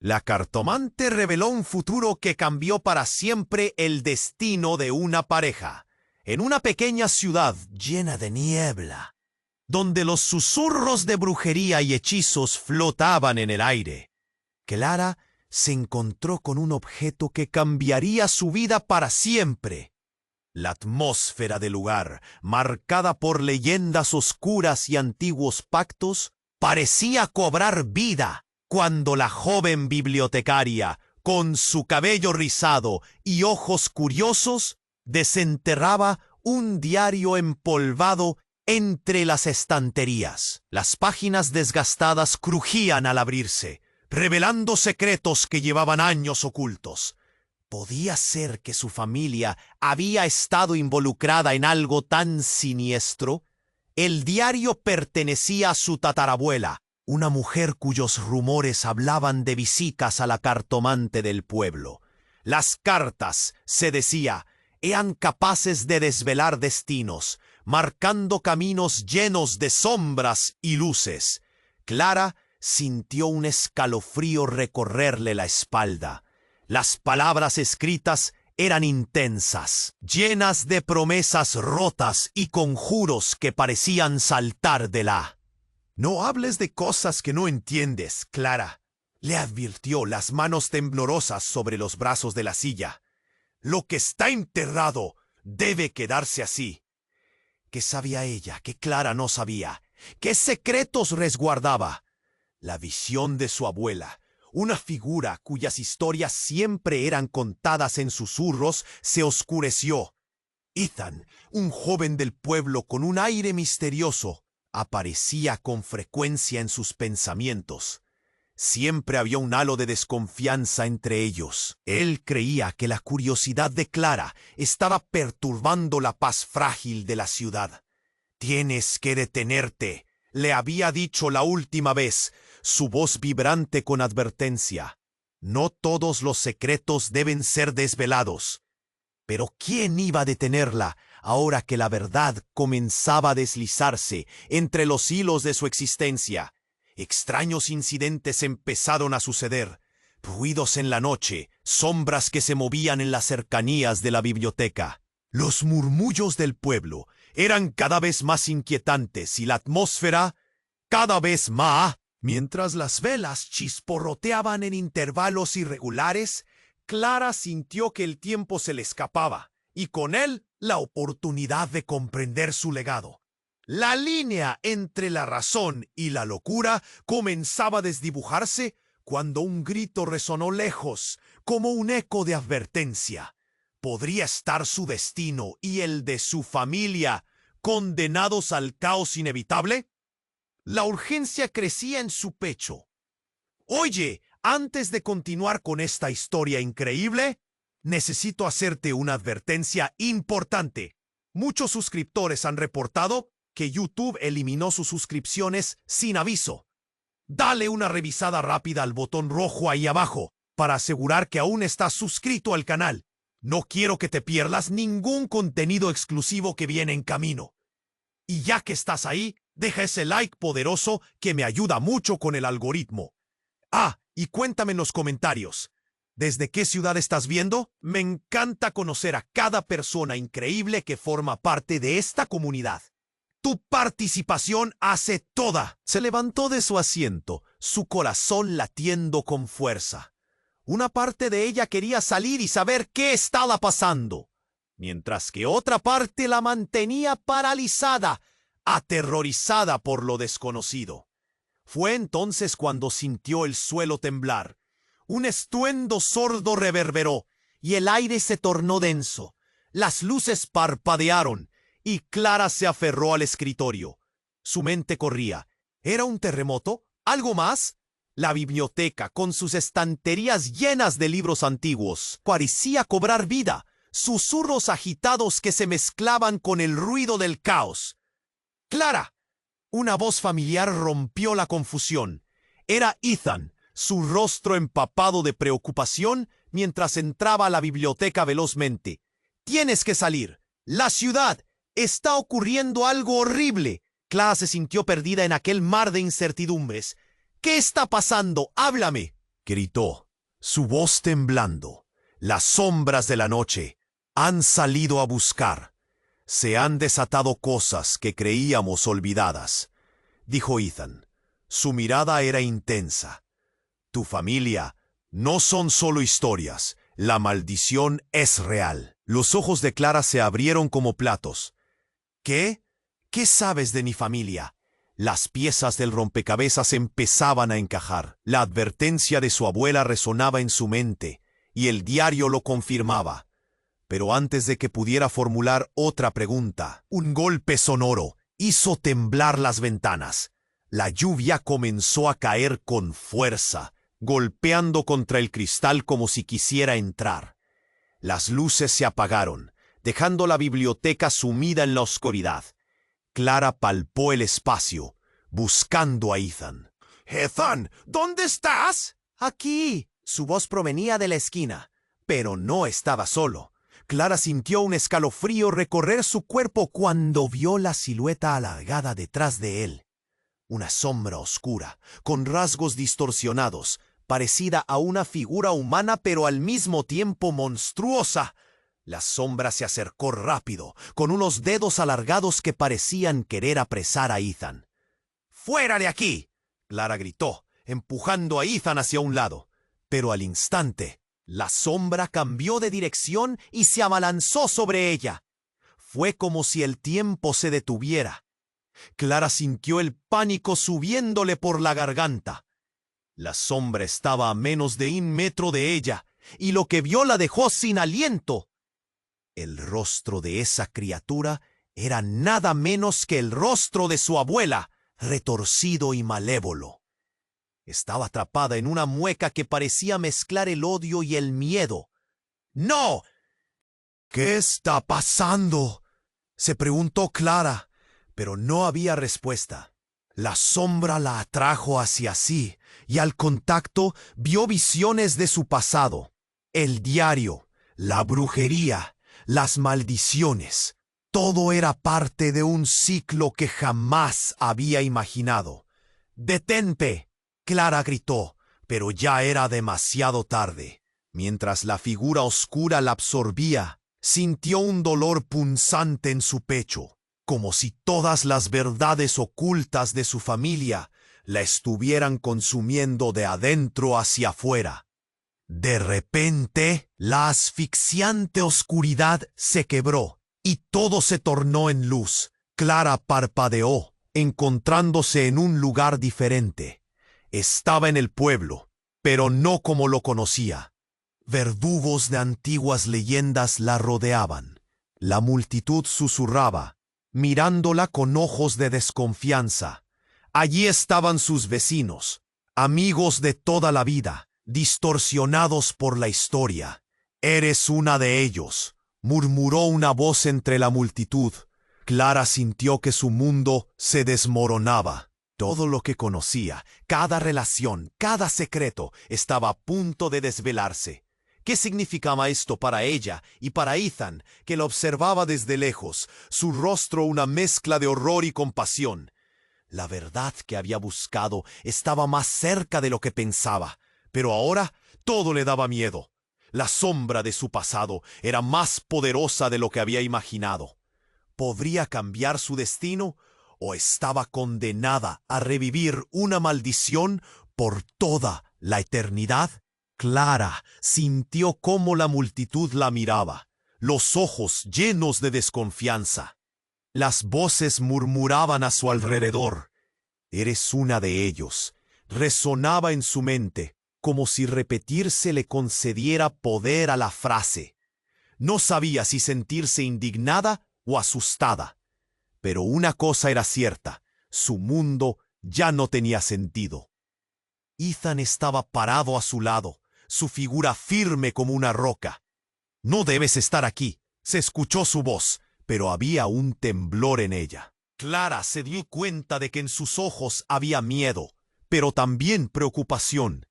La cartomante reveló un futuro que cambió para siempre el destino de una pareja. En una pequeña ciudad llena de niebla, donde los susurros de brujería y hechizos flotaban en el aire, Clara se encontró con un objeto que cambiaría su vida para siempre. La atmósfera del lugar, marcada por leyendas oscuras y antiguos pactos, parecía cobrar vida cuando la joven bibliotecaria, con su cabello rizado y ojos curiosos, desenterraba un diario empolvado entre las estanterías. Las páginas desgastadas crujían al abrirse, revelando secretos que llevaban años ocultos. ¿Podía ser que su familia había estado involucrada en algo tan siniestro? El diario pertenecía a su tatarabuela, una mujer cuyos rumores hablaban de visitas a la cartomante del pueblo. Las cartas, se decía, eran capaces de desvelar destinos, marcando caminos llenos de sombras y luces. Clara sintió un escalofrío recorrerle la espalda. Las palabras escritas eran intensas, llenas de promesas rotas y conjuros que parecían saltar de la. «No hables de cosas que no entiendes, Clara», le advirtió, las manos temblorosas sobre los brazos de la silla. «Lo que está enterrado debe quedarse así». ¿Qué sabía ella que Clara no sabía? ¿Qué secretos resguardaba? La visión de su abuela, una figura cuyas historias siempre eran contadas en susurros, se oscureció. Ethan, un joven del pueblo con un aire misterioso, aparecía con frecuencia en sus pensamientos. Siempre había un halo de desconfianza entre ellos. Él creía que la curiosidad de Clara estaba perturbando la paz frágil de la ciudad. «Tienes que detenerte», le había dicho la última vez, su voz vibrante con advertencia. «No todos los secretos deben ser desvelados». Pero ¿quién iba a detenerla ahora que la verdad comenzaba a deslizarse entre los hilos de su existencia? Extraños incidentes empezaron a suceder. Ruidos en la noche, sombras que se movían en las cercanías de la biblioteca. Los murmullos del pueblo eran cada vez más inquietantes y la atmósfera cada vez más. Mientras las velas chisporroteaban en intervalos irregulares, Clara sintió que el tiempo se le escapaba, y con él la oportunidad de comprender su legado. La línea entre la razón y la locura comenzaba a desdibujarse cuando un grito resonó lejos, como un eco de advertencia. ¿Podría estar su destino y el de su familia condenados al caos inevitable? La urgencia crecía en su pecho. «Oye, antes de continuar con esta historia increíble, necesito hacerte una advertencia importante. Muchos suscriptores han reportado que YouTube eliminó sus suscripciones sin aviso. Dale una revisada rápida al botón rojo ahí abajo para asegurar que aún estás suscrito al canal. No quiero que te pierdas ningún contenido exclusivo que viene en camino. Y ya que estás ahí, deja ese like poderoso que me ayuda mucho con el algoritmo. Ah, y cuéntame en los comentarios, ¿desde qué ciudad estás viendo? Me encanta conocer a cada persona increíble que forma parte de esta comunidad. Tu participación hace toda. Se levantó de su asiento, su corazón latiendo con fuerza. Una parte de ella quería salir y saber qué estaba pasando, mientras que otra parte la mantenía paralizada, aterrorizada por lo desconocido. Fue entonces cuando sintió el suelo temblar. Un estruendo sordo reverberó y el aire se tornó denso. Las luces parpadearon y Clara se aferró al escritorio. Su mente corría. ¿Era un terremoto? ¿Algo más? La biblioteca, con sus estanterías llenas de libros antiguos, parecía cobrar vida. Susurros agitados que se mezclaban con el ruido del caos. «¡Clara!». Una voz familiar rompió la confusión. Era Ethan, su rostro empapado de preocupación mientras entraba a la biblioteca velozmente. «Tienes que salir. La ciudad. Está ocurriendo algo horrible». Clara se sintió perdida en aquel mar de incertidumbres. «¿Qué está pasando? Háblame». gritó, su voz temblando. Las sombras de la noche han salido a buscar. Se han desatado cosas que creíamos olvidadas, dijo Ethan. Su mirada era intensa. Tu familia no son solo historias. La maldición es real. Los ojos de Clara se abrieron como platos. ¿Qué? ¿Qué sabes de mi familia? Las piezas del rompecabezas empezaban a encajar. La advertencia de su abuela resonaba en su mente, y el diario lo confirmaba. Pero antes de que pudiera formular otra pregunta, un golpe sonoro hizo temblar las ventanas. La lluvia comenzó a caer con fuerza, golpeando contra el cristal como si quisiera entrar. Las luces se apagaron, dejando la biblioteca sumida en la oscuridad. Clara palpó el espacio, buscando a Ethan. «Ethan, ¿dónde estás?» «Aquí». Su voz provenía de la esquina, pero no estaba solo. Clara sintió un escalofrío recorrer su cuerpo cuando vio la silueta alargada detrás de él. Una sombra oscura, con rasgos distorsionados, parecida a una figura humana pero al mismo tiempo monstruosa. La sombra se acercó rápido, con unos dedos alargados que parecían querer apresar a Ethan. «¡Fuera de aquí!», Clara gritó, empujando a Ethan hacia un lado. Pero al instante, la sombra cambió de dirección y se abalanzó sobre ella. Fue como si el tiempo se detuviera. Clara sintió el pánico subiéndole por la garganta. La sombra estaba a menos de 1 metro de ella, y lo que vio la dejó sin aliento. El rostro de esa criatura era nada menos que el rostro de su abuela, retorcido y malévolo. Estaba atrapada en una mueca que parecía mezclar el odio y el miedo. ¡No! «¿Qué está pasando?», se preguntó Clara, pero no había respuesta. La sombra la atrajo hacia sí, y al contacto vio visiones de su pasado. El diario, la brujería, las maldiciones. Todo era parte de un ciclo que jamás había imaginado. «¡Detente!», Clara gritó, pero ya era demasiado tarde. Mientras la figura oscura la absorbía, sintió un dolor punzante en su pecho, como si todas las verdades ocultas de su familia la estuvieran consumiendo de adentro hacia afuera. De repente, la asfixiante oscuridad se quebró y todo se tornó en luz. Clara parpadeó, encontrándose en un lugar diferente. Estaba en el pueblo, pero no como lo conocía. Verdugos de antiguas leyendas la rodeaban. La multitud susurraba, mirándola con ojos de desconfianza. Allí estaban sus vecinos, amigos de toda la vida, distorsionados por la historia. «Eres una de ellos», murmuró una voz entre la multitud. Clara sintió que su mundo se desmoronaba. Todo lo que conocía, cada relación, cada secreto, estaba a punto de desvelarse. ¿Qué significaba esto para ella y para Ethan, que la observaba desde lejos, su rostro una mezcla de horror y compasión? La verdad que había buscado estaba más cerca de lo que pensaba, pero ahora todo le daba miedo. La sombra de su pasado era más poderosa de lo que había imaginado. ¿Podría cambiar su destino o estaba condenada a revivir una maldición por toda la eternidad? Clara sintió cómo la multitud la miraba, los ojos llenos de desconfianza. Las voces murmuraban a su alrededor. «Eres una de ellos», resonaba en su mente, como si repetirse le concediera poder a la frase. No sabía si sentirse indignada o asustada. Pero una cosa era cierta, su mundo ya no tenía sentido. Ethan estaba parado a su lado, su figura firme como una roca. «No debes estar aquí», se escuchó su voz, pero había un temblor en ella. Clara se dio cuenta de que en sus ojos había miedo, pero también preocupación.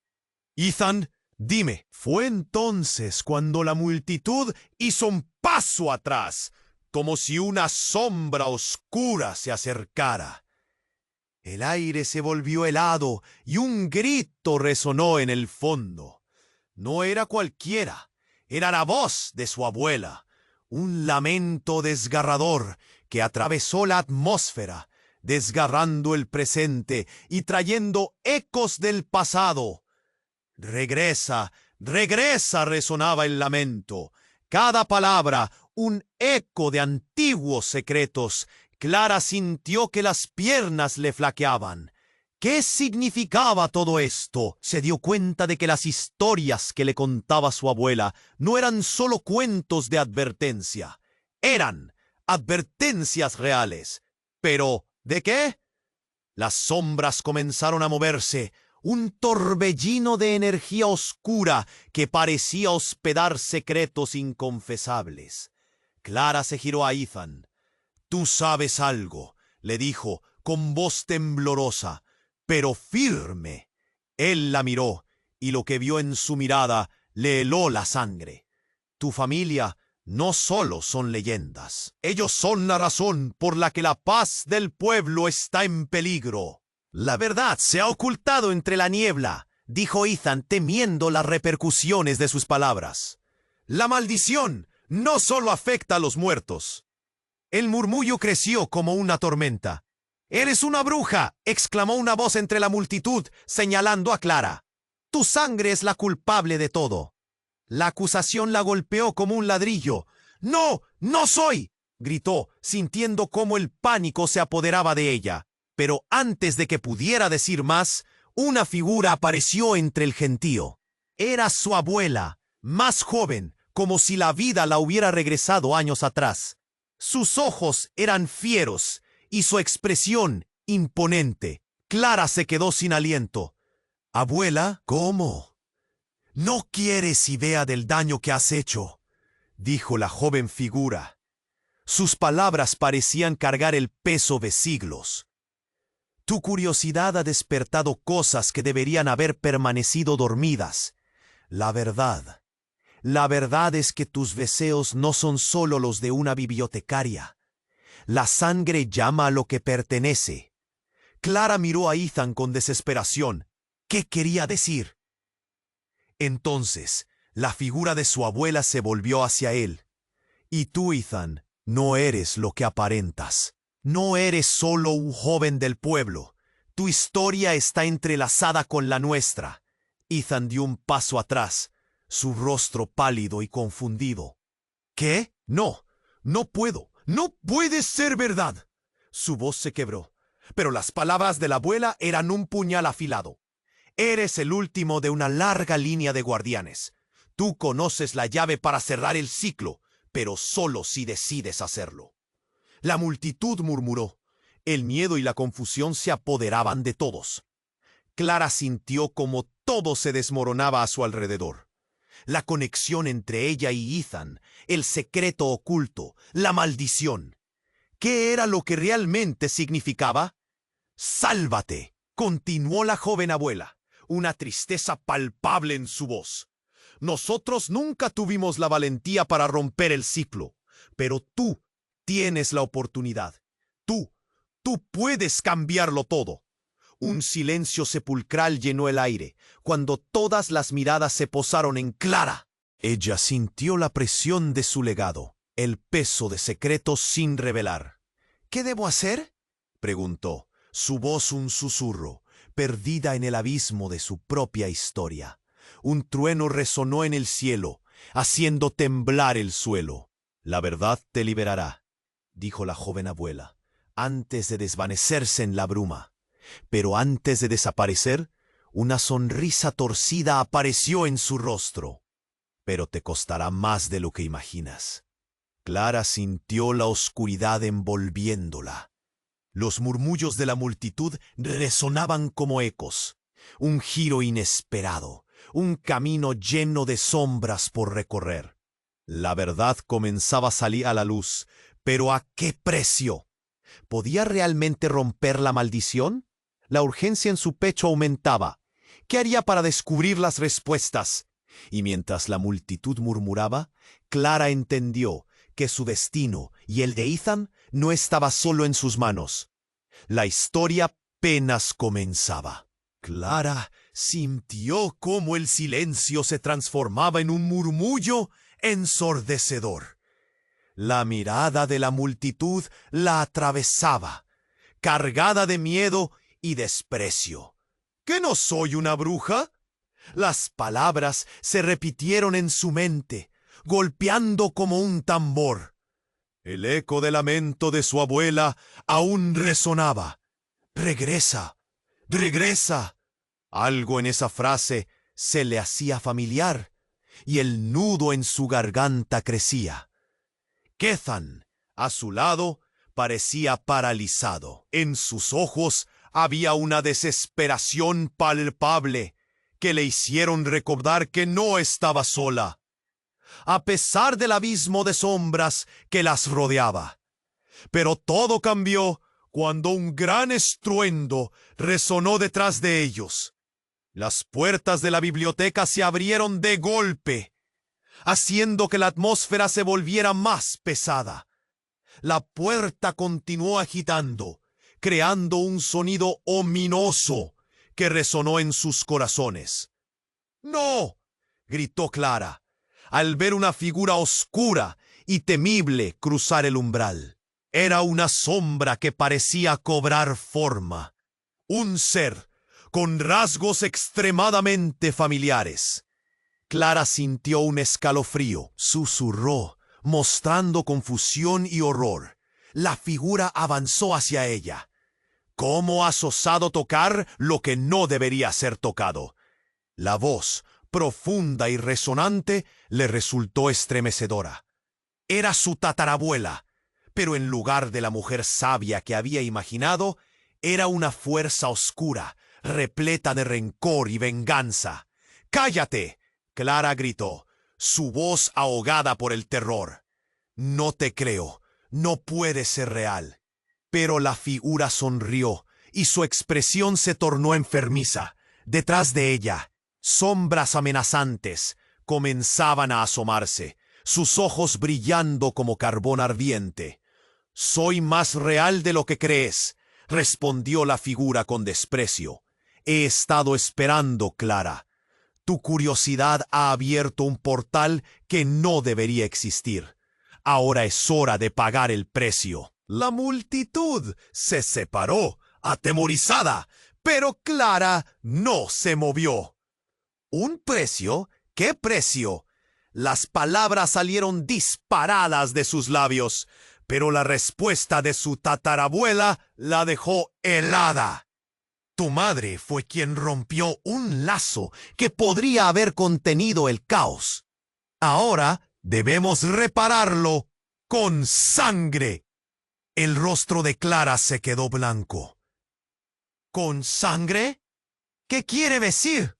«Ethan, dime». Fue entonces cuando la multitud hizo un paso atrás, como si una sombra oscura se acercara. El aire se volvió helado y un grito resonó en el fondo. No era cualquiera, era la voz de su abuela, un lamento desgarrador que atravesó la atmósfera, desgarrando el presente y trayendo ecos del pasado. Regresa, regresa, resonaba el lamento. Cada palabra, un eco de antiguos secretos. Clara sintió que las piernas le flaqueaban. ¿Qué significaba todo esto? Se dio cuenta de que las historias que le contaba su abuela no eran solo cuentos de advertencia. Eran advertencias reales. ¿Pero de qué? Las sombras comenzaron a moverse, un torbellino de energía oscura que parecía hospedar secretos inconfesables. Clara se giró a Ethan. «Tú sabes algo», le dijo con voz temblorosa, pero firme. Él la miró, y lo que vio en su mirada le heló la sangre. «Tu familia no solo son leyendas. Ellos son la razón por la que la paz del pueblo está en peligro». «La verdad se ha ocultado entre la niebla», dijo Ethan, temiendo las repercusiones de sus palabras. «La maldición no solo afecta a los muertos». El murmullo creció como una tormenta. «¡Eres una bruja!», exclamó una voz entre la multitud, señalando a Clara. «Tu sangre es la culpable de todo». La acusación la golpeó como un ladrillo. «¡No, no soy!», gritó, sintiendo cómo el pánico se apoderaba de ella. Pero antes de que pudiera decir más, una figura apareció entre el gentío. Era su abuela, más joven, como si la vida la hubiera regresado años atrás. Sus ojos eran fieros y su expresión imponente. Clara se quedó sin aliento. «Abuela, ¿cómo? ¿No quieres idea del daño que has hecho?», dijo la joven figura. Sus palabras parecían cargar el peso de siglos. «Tu curiosidad ha despertado cosas que deberían haber permanecido dormidas. La verdad es que tus deseos no son solo los de una bibliotecaria. La sangre llama a lo que pertenece». Clara miró a Ethan con desesperación. ¿Qué quería decir? Entonces, la figura de su abuela se volvió hacia él. «Y tú, Ethan, no eres lo que aparentas. No eres solo un joven del pueblo. Tu historia está entrelazada con la nuestra». Ethan dio un paso atrás, su rostro pálido y confundido. «¿Qué? No, no puedo. No puede ser verdad». Su voz se quebró, pero las palabras de la abuela eran un puñal afilado. «Eres el último de una larga línea de guardianes. Tú conoces la llave para cerrar el ciclo, pero solo si decides hacerlo». La multitud murmuró. El miedo y la confusión se apoderaban de todos. Clara sintió como todo se desmoronaba a su alrededor. La conexión entre ella y Ethan, el secreto oculto, la maldición. ¿Qué era lo que realmente significaba? «Sálvate», continuó la joven abuela, una tristeza palpable en su voz. «Nosotros nunca tuvimos la valentía para romper el ciclo, pero tú tienes la oportunidad. Tú puedes cambiarlo todo». Un silencio sepulcral llenó el aire, cuando todas las miradas se posaron en Clara. Ella sintió la presión de su legado, el peso de secretos sin revelar. «¿Qué debo hacer?», preguntó, su voz un susurro, perdida en el abismo de su propia historia. Un trueno resonó en el cielo, haciendo temblar el suelo. «La verdad te liberará», dijo la joven abuela, antes de desvanecerse en la bruma. Pero antes de desaparecer, una sonrisa torcida apareció en su rostro. «Pero te costará más de lo que imaginas». Clara sintió la oscuridad envolviéndola. Los murmullos de la multitud resonaban como ecos. Un giro inesperado, un camino lleno de sombras por recorrer. La verdad comenzaba a salir a la luz, pero ¿a qué precio? ¿Podía realmente romper la maldición? La urgencia en su pecho aumentaba. ¿Qué haría para descubrir las respuestas? Y mientras la multitud murmuraba, Clara entendió que su destino y el de Ethan no estaba solo en sus manos. La historia apenas comenzaba. Clara sintió cómo el silencio se transformaba en un murmullo ensordecedor. La mirada de la multitud la atravesaba, cargada de miedo y desprecio. ¿Que no soy una bruja? Las palabras se repitieron en su mente, golpeando como un tambor. El eco del lamento de su abuela aún resonaba. «Regresa, regresa». Algo en esa frase se le hacía familiar, y el nudo en su garganta crecía. Kethan, a su lado, parecía paralizado. En sus ojos había una desesperación palpable que le hicieron recordar que no estaba sola, a pesar del abismo de sombras que las rodeaba. Pero todo cambió cuando un gran estruendo resonó detrás de ellos. Las puertas de la biblioteca se abrieron de golpe, haciendo que la atmósfera se volviera más pesada. La puerta continuó agitando, creando un sonido ominoso que resonó en sus corazones. «¡No!», gritó Clara, al ver una figura oscura y temible cruzar el umbral. Era una sombra que parecía cobrar forma. Un ser con rasgos extremadamente familiares. Clara sintió un escalofrío. Susurró, mostrando confusión y horror. La figura avanzó hacia ella. ¿Cómo has osado tocar lo que no debería ser tocado? La voz, profunda y resonante, le resultó estremecedora. Era su tatarabuela, pero en lugar de la mujer sabia que había imaginado, era una fuerza oscura, repleta de rencor y venganza. «¡Cállate!», Clara gritó, su voz ahogada por el terror. «No te creo, no puede ser real». Pero la figura sonrió y su expresión se tornó enfermiza. Detrás de ella, sombras amenazantes comenzaban a asomarse, sus ojos brillando como carbón ardiente. «Soy más real de lo que crees», respondió la figura con desprecio. «He estado esperando, Clara. Tu curiosidad ha abierto un portal que no debería existir. Ahora es hora de pagar el precio». La multitud se separó, atemorizada, pero Clara no se movió. «¿Un precio? ¿Qué precio?». Las palabras salieron disparadas de sus labios, pero la respuesta de su tatarabuela la dejó helada. «Tu madre fue quien rompió un lazo que podría haber contenido el caos. Ahora debemos repararlo con sangre». El rostro de Clara se quedó blanco. «¿Con sangre? ¿Qué quiere decir?».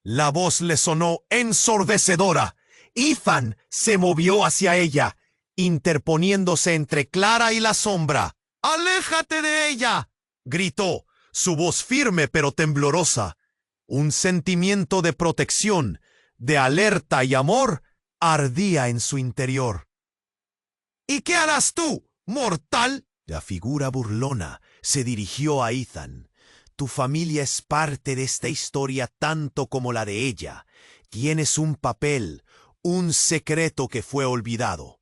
La voz le sonó ensordecedora. Ethan se movió hacia ella, interponiéndose entre Clara y la sombra. «¡Aléjate de ella!», gritó, su voz firme pero temblorosa. Un sentimiento de protección, de alerta y amor ardía en su interior. «¿Y qué harás tú, mortal?». La figura burlona se dirigió a Ethan. «Tu familia es parte de esta historia tanto como la de ella. Tienes un papel, un secreto que fue olvidado».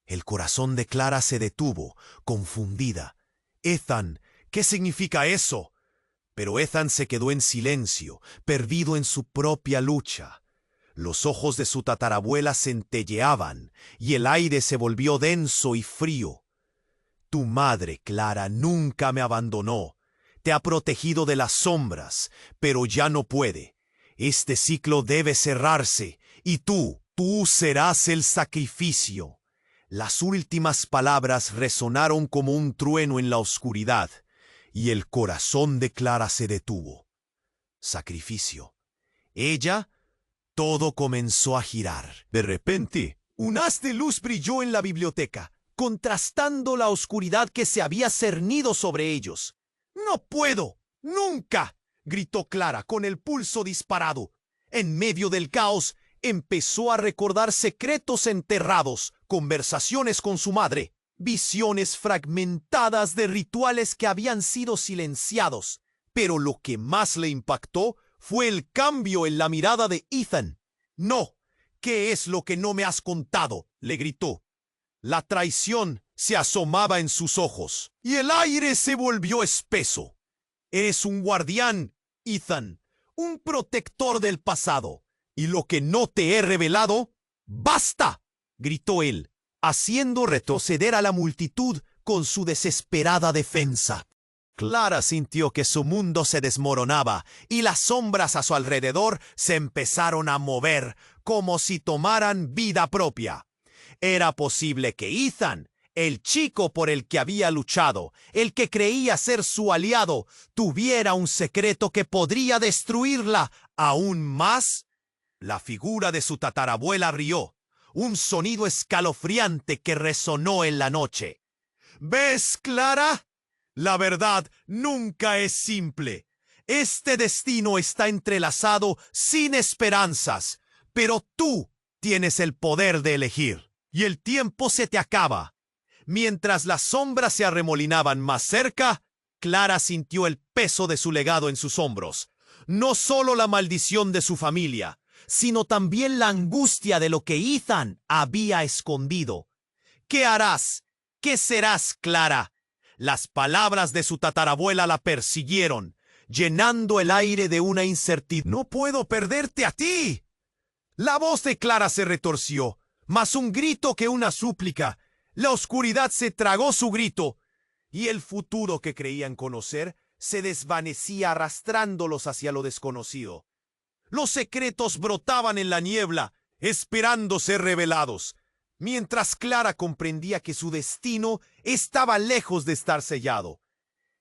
El corazón de Clara se detuvo, confundida. «Ethan, ¿qué significa eso?». Pero Ethan se quedó en silencio, perdido en su propia lucha. Los ojos de su tatarabuela centelleaban y el aire se volvió denso y frío. «Tu madre, Clara, nunca me abandonó. Te ha protegido de las sombras, pero ya no puede. Este ciclo debe cerrarse, y tú serás el sacrificio». Las últimas palabras resonaron como un trueno en la oscuridad, y el corazón de Clara se detuvo. Sacrificio. Ella. Todo comenzó a girar. De repente, un haz de luz brilló en la biblioteca, contrastando la oscuridad que se había cernido sobre ellos. «¡No puedo! ¡Nunca!», gritó Clara con el pulso disparado. En medio del caos, empezó a recordar secretos enterrados, conversaciones con su madre. visiones fragmentadas de rituales que habían sido silenciados. Pero lo que más le impactó fue el cambio en la mirada de Ethan. «No, ¿qué es lo que no me has contado?», le gritó. La traición se asomaba en sus ojos y el aire se volvió espeso. «Eres un guardián, Ethan, un protector del pasado. ¿Y lo que no te he revelado? ¡Basta!», gritó él, haciendo retroceder a la multitud con su desesperada defensa. Clara sintió que su mundo se desmoronaba y las sombras a su alrededor se empezaron a mover como si tomaran vida propia. Era posible que Ethan, el chico por el que había luchado, el que creía ser su aliado, tuviera un secreto que podría destruirla aún más. La figura de su tatarabuela rió, un sonido escalofriante que resonó en la noche. «¿Ves, Clara? La verdad nunca es simple. Este destino está entrelazado sin esperanzas, pero tú tienes el poder de elegir, y el tiempo se te acaba». Mientras las sombras se arremolinaban más cerca, Clara sintió el peso de su legado en sus hombros. No solo la maldición de su familia, sino también la angustia de lo que Ethan había escondido. «¿Qué harás? ¿Qué serás, Clara?». Las palabras de su tatarabuela la persiguieron, llenando el aire de una incertidumbre. «No puedo perderte a ti». La voz de Clara se retorció, más un grito que una súplica. La oscuridad se tragó su grito, y el futuro que creían conocer se desvanecía arrastrándolos hacia lo desconocido. Los secretos brotaban en la niebla, esperando ser revelados, mientras Clara comprendía que su destino estaba lejos de estar sellado.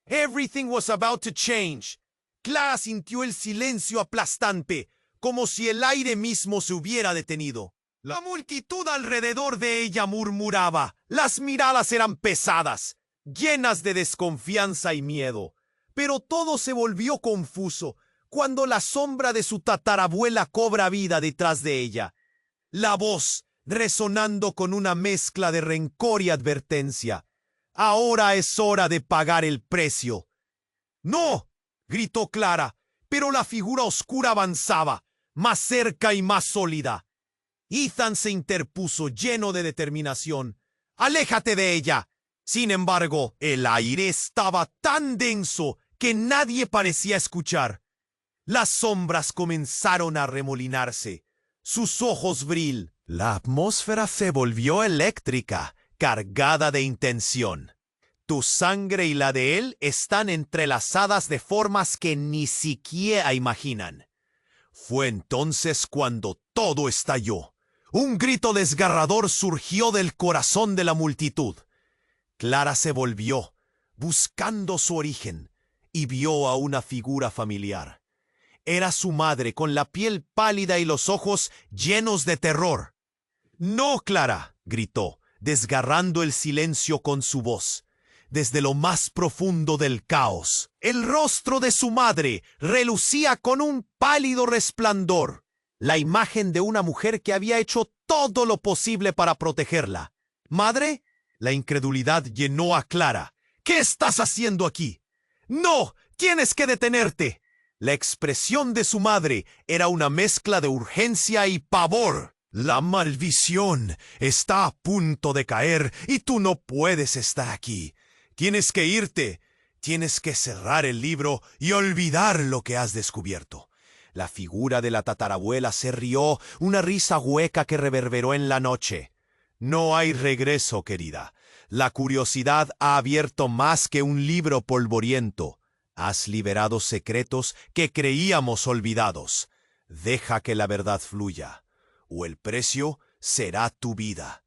Everything was about to change. Clara sintió el silencio aplastante, como si el aire mismo se hubiera detenido. La multitud alrededor de ella murmuraba. Las miradas eran pesadas, llenas de desconfianza y miedo. Pero todo se volvió confuso cuando la sombra de su tatarabuela cobra vida detrás de ella. La voz resonando con una mezcla de rencor y advertencia. «Ahora es hora de pagar el precio». «¡No!», gritó Clara, pero la figura oscura avanzaba, más cerca y más sólida. Ethan se interpuso lleno de determinación. «¡Aléjate de ella!». Sin embargo, el aire estaba tan denso que nadie parecía escuchar. Las sombras comenzaron a remolinarse. Sus ojos brillaban. La atmósfera se volvió eléctrica, cargada de intención. Tu sangre y la de él están entrelazadas de formas que ni siquiera imaginan. Fue entonces cuando todo estalló. Un grito desgarrador surgió del corazón de la multitud. Clara se volvió, buscando su origen, y vio a una figura familiar. Era su madre, con la piel pálida y los ojos llenos de terror. «¡No, Clara!», gritó, desgarrando el silencio con su voz. Desde lo más profundo del caos, el rostro de su madre relucía con un pálido resplandor, la imagen de una mujer que había hecho todo lo posible para protegerla. «¿Madre?». La incredulidad llenó a Clara. «¿Qué estás haciendo aquí?». «¡No! ¡Tienes que detenerte!». La expresión de su madre era una mezcla de urgencia y pavor. «La maldición está a punto de caer y tú no puedes estar aquí. Tienes que irte. Tienes que cerrar el libro y olvidar lo que has descubierto». La figura de la tatarabuela se rió, una risa hueca que reverberó en la noche. «No hay regreso, querida. La curiosidad ha abierto más que un libro polvoriento. Has liberado secretos que creíamos olvidados. Deja que la verdad fluya, o el precio será tu vida».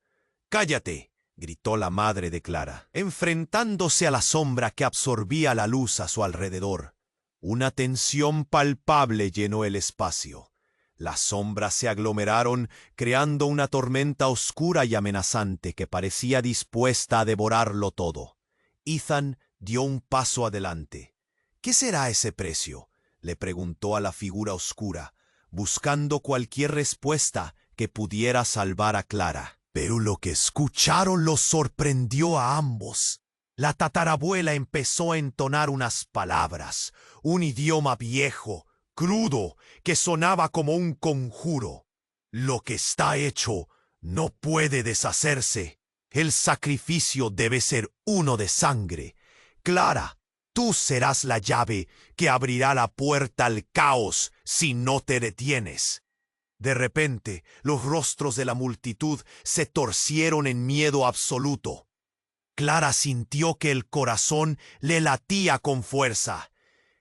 «¡Cállate!», gritó la madre de Clara, enfrentándose a la sombra que absorbía la luz a su alrededor. Una tensión palpable llenó el espacio. Las sombras se aglomeraron, creando una tormenta oscura y amenazante que parecía dispuesta a devorarlo todo. Ethan dio un paso adelante. «¿Qué será ese precio?», le preguntó a la figura oscura, buscando cualquier respuesta que pudiera salvar a Clara. Pero lo que escucharon los sorprendió a ambos. La tatarabuela empezó a entonar unas palabras, un idioma viejo, crudo, que sonaba como un conjuro. Lo que está hecho no puede deshacerse. El sacrificio debe ser uno de sangre. Clara, tú serás la llave que abrirá la puerta al caos si no te detienes. De repente, los rostros de la multitud se torcieron en miedo absoluto. Clara sintió que el corazón le latía con fuerza.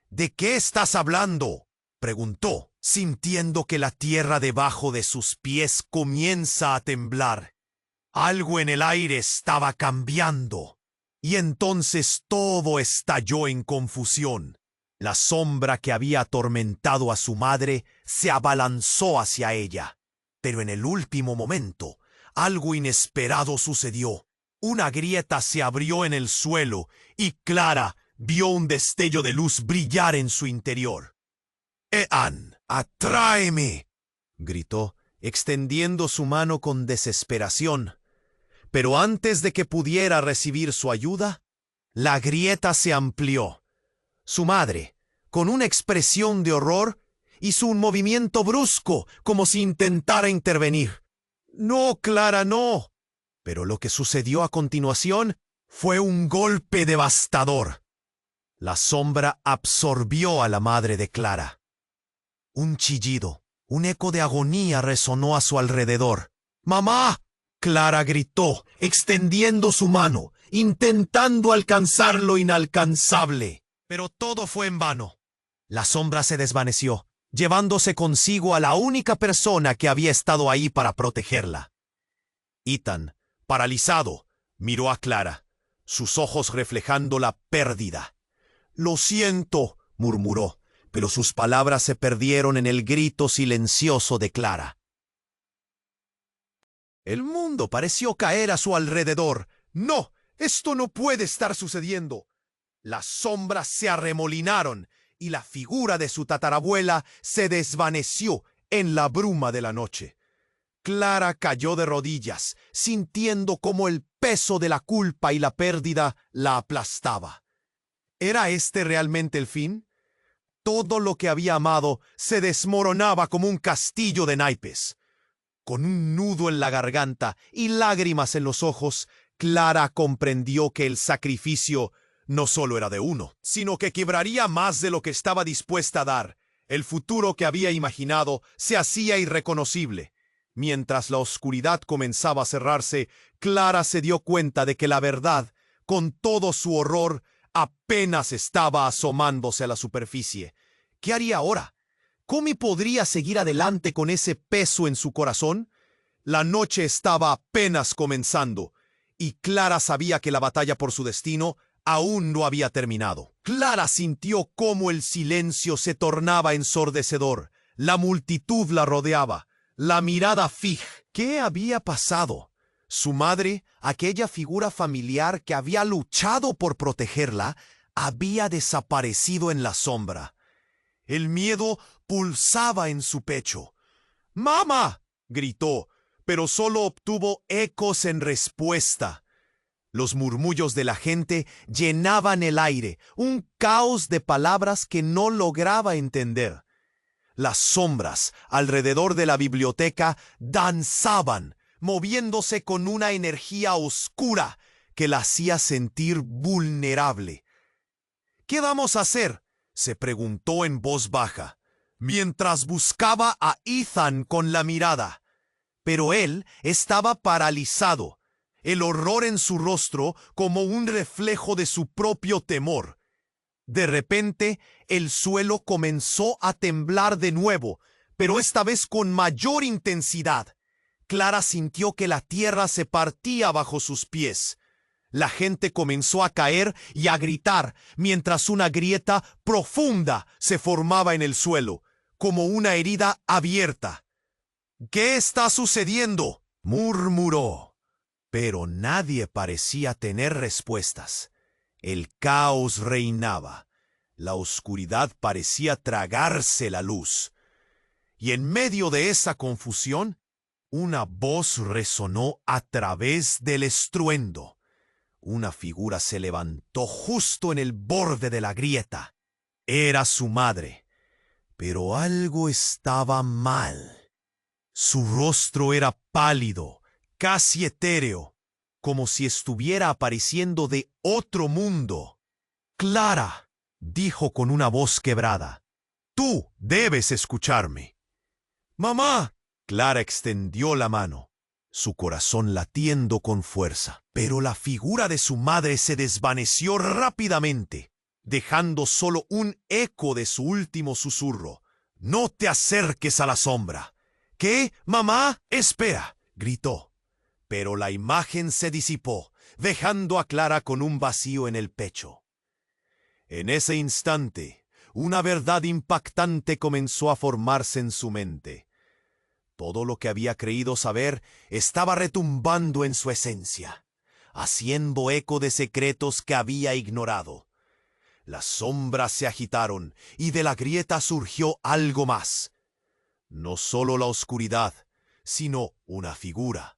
¿De qué estás hablando?, preguntó, sintiendo que la tierra debajo de sus pies comienza a temblar. Algo en el aire estaba cambiando, y entonces todo estalló en confusión. La sombra que había atormentado a su madre se abalanzó hacia ella. Pero en el último momento, algo inesperado sucedió. Una grieta se abrió en el suelo y Clara vio un destello de luz brillar en su interior. «Ean, atráeme», gritó, extendiendo su mano con desesperación. Pero antes de que pudiera recibir su ayuda, la grieta se amplió. Su madre, con una expresión de horror, hizo un movimiento brusco, como si intentara intervenir. «No, Clara, no». Pero lo que sucedió a continuación fue un golpe devastador. La sombra absorbió a la madre de Clara. Un chillido, un eco de agonía resonó a su alrededor. «¡Mamá!», Clara gritó, extendiendo su mano, intentando alcanzar lo inalcanzable. Pero todo fue en vano. La sombra se desvaneció, llevándose consigo a la única persona que había estado ahí para protegerla. Ethan, paralizado, miró a Clara, sus ojos reflejando la pérdida. «Lo siento», murmuró, pero sus palabras se perdieron en el grito silencioso de Clara. El mundo pareció caer a su alrededor. «No, esto no puede estar sucediendo». Las sombras se arremolinaron y la figura de su tatarabuela se desvaneció en la bruma de la noche. Clara cayó de rodillas, sintiendo cómo el peso de la culpa y la pérdida la aplastaba. ¿Era este realmente el fin? Todo lo que había amado se desmoronaba como un castillo de naipes. Con un nudo en la garganta y lágrimas en los ojos, Clara comprendió que el sacrificio no solo era de uno, sino que quebraría más de lo que estaba dispuesta a dar. El futuro que había imaginado se hacía irreconocible. Mientras la oscuridad comenzaba a cerrarse, Clara se dio cuenta de que la verdad, con todo su horror, apenas estaba asomándose a la superficie. ¿Qué haría ahora? ¿Cómo podría seguir adelante con ese peso en su corazón? La noche estaba apenas comenzando, y Clara sabía que la batalla por su destino aún no había terminado. Clara sintió cómo el silencio se tornaba ensordecedor. La multitud la rodeaba, la mirada fija. ¿Qué había pasado? Su madre, aquella figura familiar que había luchado por protegerla, había desaparecido en la sombra. El miedo pulsaba en su pecho. «¡Mamá!», gritó, pero solo obtuvo ecos en respuesta. Los murmullos de la gente llenaban el aire, un caos de palabras que no lograba entender. Las sombras alrededor de la biblioteca danzaban, moviéndose con una energía oscura que la hacía sentir vulnerable. «¿Qué vamos a hacer?», se preguntó en voz baja, mientras buscaba a Ethan con la mirada. Pero él estaba paralizado, el horror en su rostro como un reflejo de su propio temor. De repente, el suelo comenzó a temblar de nuevo, pero esta vez con mayor intensidad. Clara sintió que la tierra se partía bajo sus pies. La gente comenzó a caer y a gritar, mientras una grieta profunda se formaba en el suelo, como una herida abierta. «¿Qué está sucediendo?», murmuró. Pero nadie parecía tener respuestas. El caos reinaba. La oscuridad parecía tragarse la luz. Y en medio de esa confusión, Una voz resonó a través del estruendo. Una figura se levantó justo en el borde de la grieta. Era su madre, pero algo estaba mal. Su rostro era pálido, casi etéreo, como si estuviera apareciendo de otro mundo. «Clara», dijo con una voz quebrada, «tú debes escucharme». «Mamá». Clara extendió la mano, su corazón latiendo con fuerza, pero la figura de su madre se desvaneció rápidamente, dejando solo un eco de su último susurro. «No te acerques a la sombra». «¿Qué, mamá?» «Espera», gritó. Pero la imagen se disipó, dejando a Clara con un vacío en el pecho. En ese instante, una verdad impactante comenzó a formarse en su mente. Todo lo que había creído saber estaba retumbando en su esencia, haciendo eco de secretos que había ignorado. Las sombras se agitaron y de la grieta surgió algo más. No solo la oscuridad, sino una figura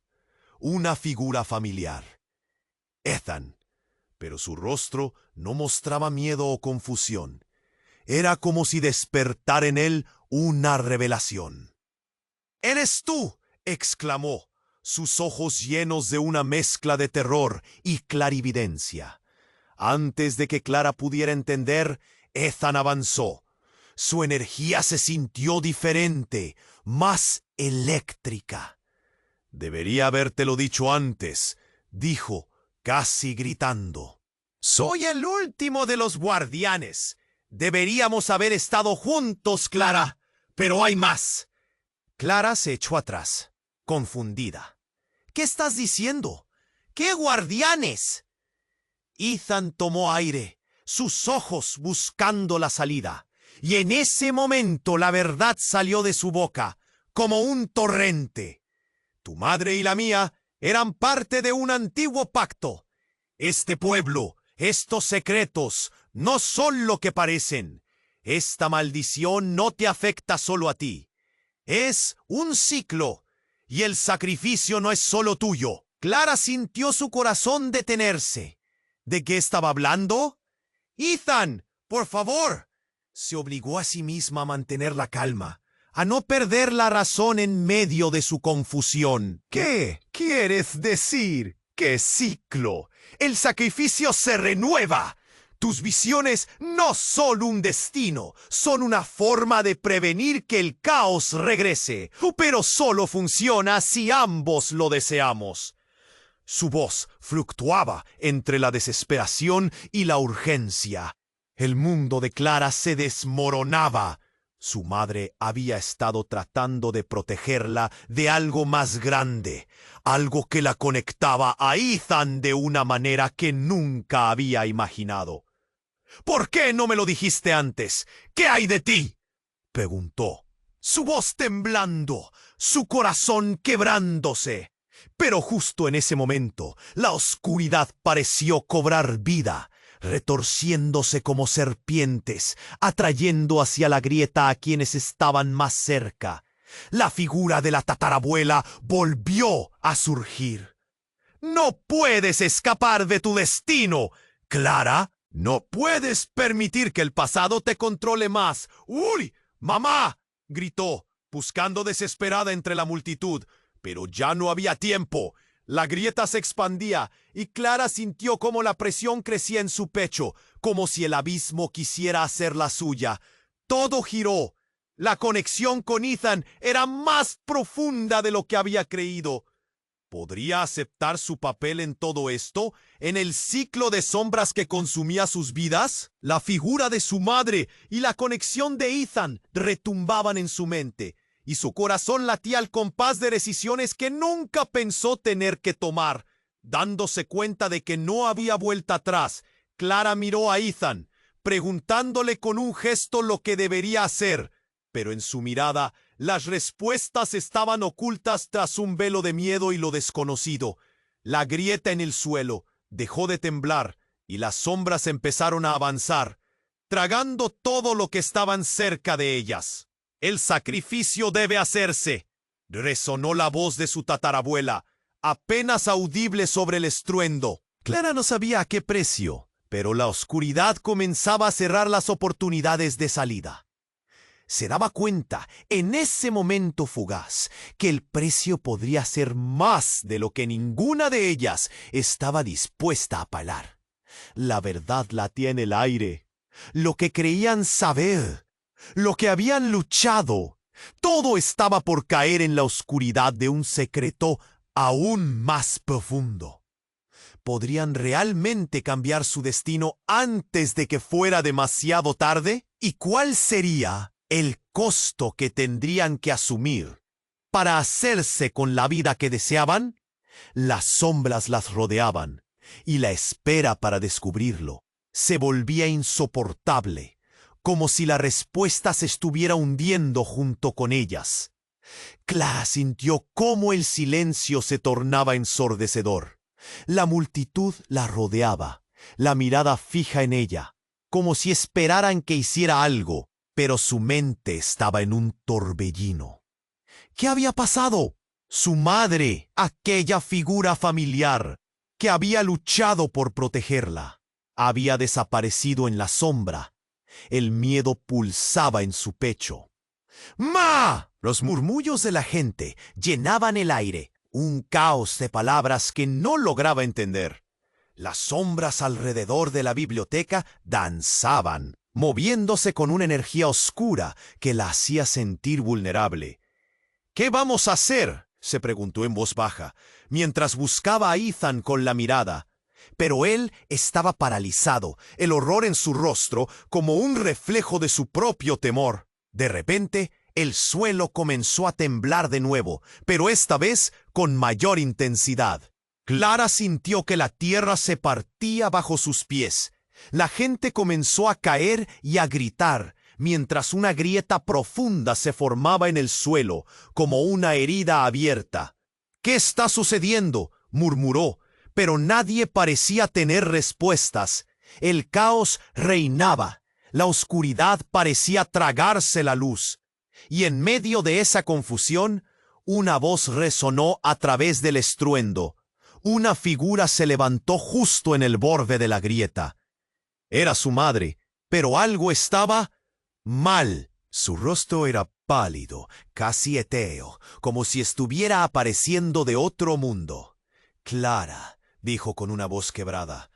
familiar. Ethan, pero su rostro no mostraba miedo o confusión. Era como si despertara en él una revelación. «¡Eres tú!», exclamó, sus ojos llenos de una mezcla de terror y clarividencia. Antes de que Clara pudiera entender, Ethan avanzó. Su energía se sintió diferente, más eléctrica. «Debería habértelo dicho antes», dijo, casi gritando. «Soy el último de los guardianes. Deberíamos haber estado juntos, Clara, pero hay más». Clara se echó atrás, confundida. «¿Qué estás diciendo? ¿Qué guardianes?» Ethan tomó aire, sus ojos buscando la salida, y en ese momento la verdad salió de su boca, como un torrente. «Tu madre y la mía eran parte de un antiguo pacto. Este pueblo, estos secretos, no son lo que parecen. Esta maldición no te afecta solo a ti. Es un ciclo, y el sacrificio no es solo tuyo». Clara sintió su corazón detenerse. ¿De qué estaba hablando? «Ethan, por favor». Se obligó a sí misma a mantener la calma, a no perder la razón en medio de su confusión. «¿Qué quieres decir? ¿Qué ciclo? El sacrificio se renueva. Tus visiones no son un destino, son una forma de prevenir que el caos regrese, pero solo funciona si ambos lo deseamos». Su voz fluctuaba entre la desesperación y la urgencia. El mundo de Clara se desmoronaba. Su madre había estado tratando de protegerla de algo más grande, algo que la conectaba a Ethan de una manera que nunca había imaginado. «¿Por qué no me lo dijiste antes? ¿Qué hay de ti?», preguntó, su voz temblando, su corazón quebrándose. Pero justo en ese momento, la oscuridad pareció cobrar vida, retorciéndose como serpientes, atrayendo hacia la grieta a quienes estaban más cerca. La figura de la tatarabuela volvió a surgir. «No puedes escapar de tu destino, Clara. No puedes permitir que el pasado te controle más». «¡Uy! ¡Mamá!», gritó, buscando desesperada entre la multitud. Pero ya no había tiempo. La grieta se expandía y Clara sintió cómo la presión crecía en su pecho, como si el abismo quisiera hacer la suya. Todo giró. La conexión con Ethan era más profunda de lo que había creído. ¿Podría aceptar su papel en todo esto, en el ciclo de sombras que consumía sus vidas? La figura de su madre y la conexión de Ethan retumbaban en su mente, y su corazón latía al compás de decisiones que nunca pensó tener que tomar. Dándose cuenta de que no había vuelta atrás, Clara miró a Ethan, preguntándole con un gesto lo que debería hacer, pero en su mirada las respuestas estaban ocultas tras un velo de miedo y lo desconocido. La grieta en el suelo dejó de temblar y las sombras empezaron a avanzar, tragando todo lo que estaban cerca de ellas. «El sacrificio debe hacerse», Resonó la voz de su tatarabuela, apenas audible sobre el estruendo. Clara no sabía a qué precio, pero la oscuridad comenzaba a cerrar las oportunidades de salida. Se daba cuenta, en ese momento fugaz, que el precio podría ser más de lo que ninguna de ellas estaba dispuesta a pagar. La verdad latía en el aire. Lo que creían saber, lo que habían luchado, todo estaba por caer en la oscuridad de un secreto aún más profundo. ¿Podrían realmente cambiar su destino antes de que fuera demasiado tarde? ¿Y cuál sería el costo que tendrían que asumir para hacerse con la vida que deseaban? Las sombras las rodeaban, y la espera para descubrirlo se volvía insoportable, como si la respuesta se estuviera hundiendo junto con ellas. Clara sintió cómo el silencio se tornaba ensordecedor. La multitud la rodeaba, la mirada fija en ella, como si esperaran que hiciera algo, pero su mente estaba en un torbellino. ¿Qué había pasado? Su madre, aquella figura familiar que había luchado por protegerla, había desaparecido en la sombra. El miedo pulsaba en su pecho. ¡Ma! Los murmullos de la gente llenaban el aire, un caos de palabras que no lograba entender. Las sombras alrededor de la biblioteca danzaban, moviéndose con una energía oscura que la hacía sentir vulnerable. ¿Qué vamos a hacer?, se preguntó en voz baja, mientras buscaba a Ethan con la mirada. Pero él estaba paralizado, el horror en su rostro como un reflejo de su propio temor. De repente, el suelo comenzó a temblar de nuevo, pero esta vez con mayor intensidad. Clara sintió que la tierra se partía bajo sus pies. La gente comenzó a caer y a gritar, mientras una grieta profunda se formaba en el suelo, como una herida abierta. «¿Qué está sucediendo?», murmuró, pero nadie parecía tener respuestas. El caos reinaba. La oscuridad parecía tragarse la luz. Y en medio de esa confusión, una voz resonó a través del estruendo. Una figura se levantó justo en el borde de la grieta. Era su madre, pero algo estaba mal. Su rostro era pálido, casi etéreo, como si estuviera apareciendo de otro mundo. «Clara», dijo con una voz quebrada,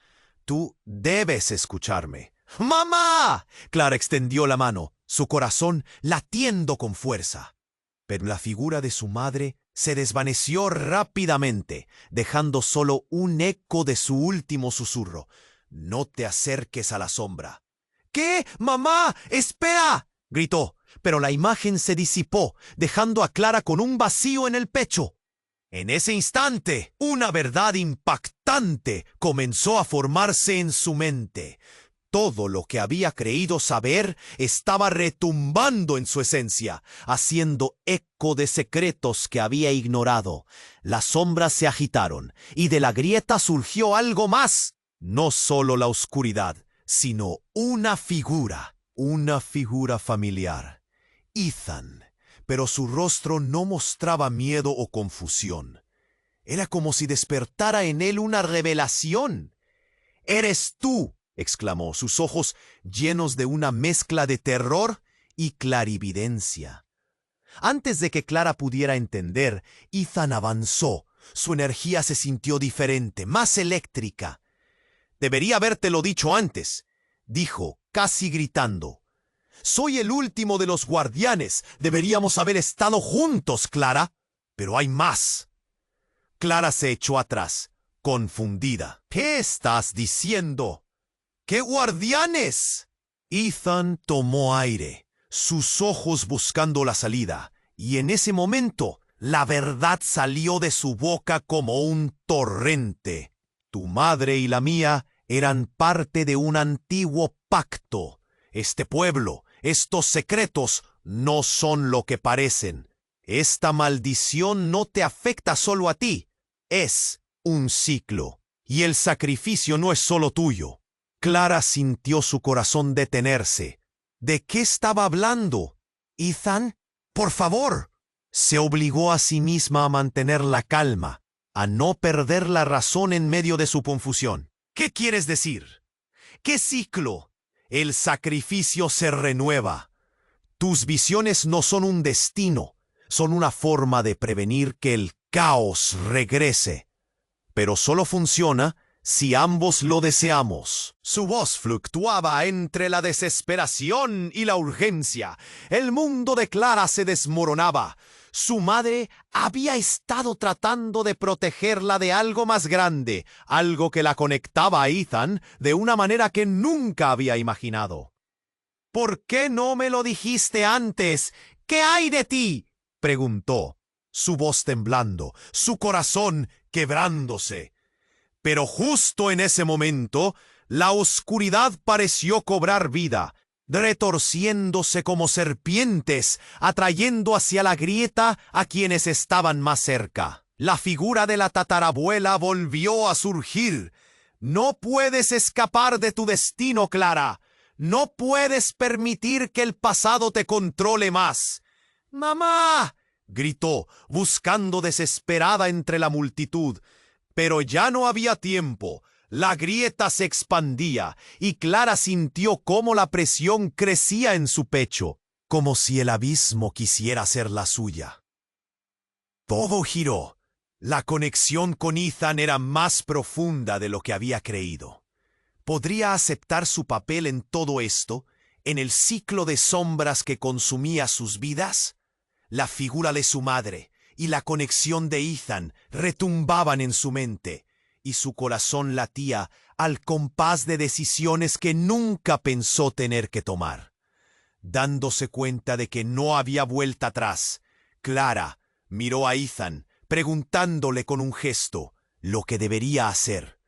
«tú debes escucharme». «¡Mamá!». Clara extendió la mano, su corazón latiendo con fuerza. Pero la figura de su madre se desvaneció rápidamente, dejando solo un eco de su último susurro. «No te acerques a la sombra». «¿Qué? ¡Mamá! ¡Espera!», gritó, pero la imagen se disipó, dejando a Clara con un vacío en el pecho. En ese instante, una verdad impactante comenzó a formarse en su mente. Todo lo que había creído saber estaba retumbando en su esencia, haciendo eco de secretos que había ignorado. Las sombras se agitaron, y de la grieta surgió algo más. No solo la oscuridad, sino una figura familiar. Ethan, pero su rostro no mostraba miedo o confusión. Era como si despertara en él una revelación. «¡Eres tú!», exclamó, sus ojos llenos de una mezcla de terror y clarividencia. Antes de que Clara pudiera entender, Ethan avanzó. Su energía se sintió diferente, más eléctrica. «Debería habértelo dicho antes», dijo, casi gritando. «Soy el último de los guardianes. Deberíamos haber estado juntos, Clara. Pero hay más». Clara se echó atrás, confundida. «¿Qué estás diciendo? ¿Qué guardianes?». Ethan tomó aire, sus ojos buscando la salida, y en ese momento la verdad salió de su boca como un torrente. «Tu madre y la mía eran parte de un antiguo pacto. Este pueblo, estos secretos, no son lo que parecen. Esta maldición no te afecta solo a ti. Es un ciclo. Y el sacrificio no es solo tuyo». Clara sintió su corazón detenerse. ¿De qué estaba hablando? «Ethan, por favor». Se obligó a sí misma a mantener la calma, a no perder la razón en medio de su confusión. ¿Qué quieres decir? ¿Qué ciclo? El sacrificio se renueva. Tus visiones no son un destino, son una forma de prevenir que el caos regrese. Pero solo funciona si ambos lo deseamos. Su voz fluctuaba entre la desesperación y la urgencia. El mundo de Clara se desmoronaba. Su madre había estado tratando de protegerla de algo más grande, algo que la conectaba a Ethan de una manera que nunca había imaginado. ¿Por qué no me lo dijiste antes? ¿Qué hay de ti?, preguntó, su voz temblando, su corazón quebrándose. Pero justo en ese momento, la oscuridad pareció cobrar vida, retorciéndose como serpientes, atrayendo hacia la grieta a quienes estaban más cerca. La figura de la tatarabuela volvió a surgir. No puedes escapar de tu destino, Clara. No puedes permitir que el pasado te controle más. ¡Mamá!, gritó, buscando desesperada entre la multitud. Pero ya no había tiempo. La grieta se expandía y Clara sintió cómo la presión crecía en su pecho, como si el abismo quisiera ser la suya. Todo giró. La conexión con Ethan era más profunda de lo que había creído. ¿Podría aceptar su papel en todo esto, en el ciclo de sombras que consumía sus vidas? La figura de su madre y la conexión de Ethan retumbaban en su mente, y su corazón latía al compás de decisiones que nunca pensó tener que tomar. Dándose cuenta de que no había vuelta atrás, Clara miró a Ethan, preguntándole con un gesto lo que debería hacer.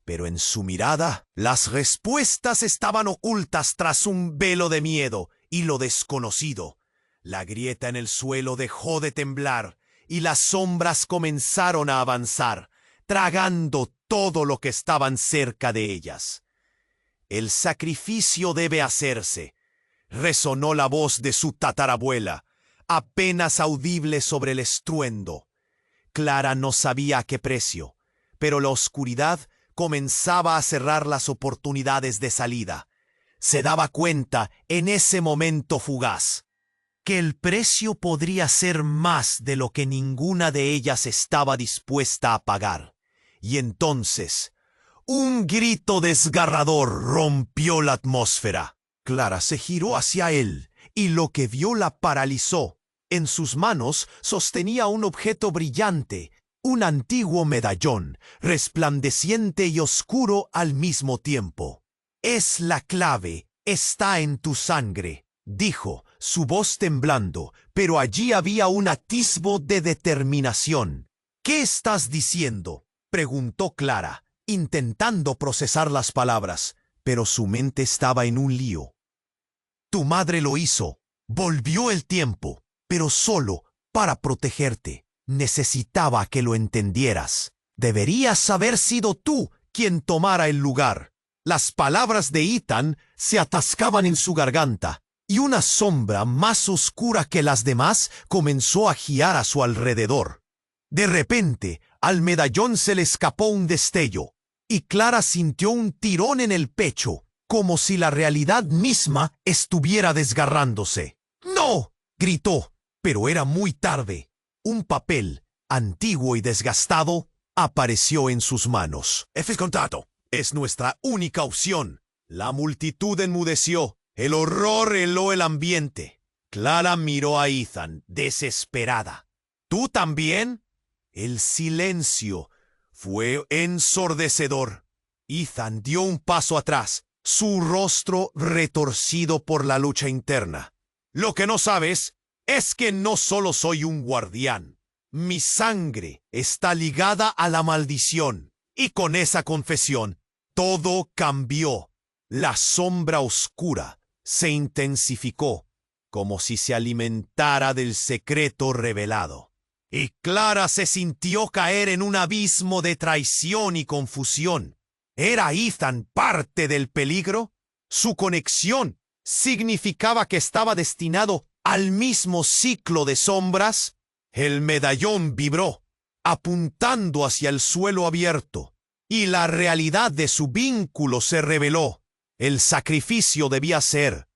Pero en su mirada, las respuestas estaban ocultas tras un velo de miedo y lo desconocido. La grieta en el suelo dejó de temblar y las sombras comenzaron a avanzar, tragando todo lo que estaban cerca de ellas. El sacrificio debe hacerse, resonó la voz de su tatarabuela, apenas audible sobre el estruendo. Clara no sabía a qué precio, pero la oscuridad comenzaba a cerrar las oportunidades de salida. Se daba cuenta en ese momento fugaz que el precio podría ser más de lo que ninguna de ellas estaba dispuesta a pagar. Y entonces, un grito desgarrador rompió la atmósfera. Clara se giró hacia él, y lo que vio la paralizó. En sus manos sostenía un objeto brillante, un antiguo medallón, resplandeciente y oscuro al mismo tiempo. «Es la clave, está en tu sangre», dijo, su voz temblando, pero allí había un atisbo de determinación. «¿Qué estás diciendo?», preguntó Clara, intentando procesar las palabras, pero su mente estaba en un lío. «Tu madre lo hizo, volvió el tiempo, pero solo para protegerte. Necesitaba que lo entendieras. Deberías haber sido tú quien tomara el lugar». Las palabras de Ethan se atascaban en su garganta, y una sombra más oscura que las demás comenzó a girar a su alrededor. De repente, al medallón se le escapó un destello, y Clara sintió un tirón en el pecho, como si la realidad misma estuviera desgarrándose. «¡No!», gritó, pero era muy tarde. Un papel, antiguo y desgastado, apareció en sus manos. «F contacto. Es nuestra única opción». La multitud enmudeció. El horror heló el ambiente. Clara miró a Ethan, desesperada. «¿Tú también?». El silencio fue ensordecedor. Ethan dio un paso atrás, su rostro retorcido por la lucha interna. «Lo que no sabes es que no solo soy un guardián. Mi sangre está ligada a la maldición». Y con esa confesión, todo cambió. La sombra oscura se intensificó, como si se alimentara del secreto revelado. Y Clara se sintió caer en un abismo de traición y confusión. ¿Era Ethan parte del peligro? ¿Su conexión significaba que estaba destinado al mismo ciclo de sombras? El medallón vibró, apuntando hacia el suelo abierto, y la realidad de su vínculo se reveló. El sacrificio debía ser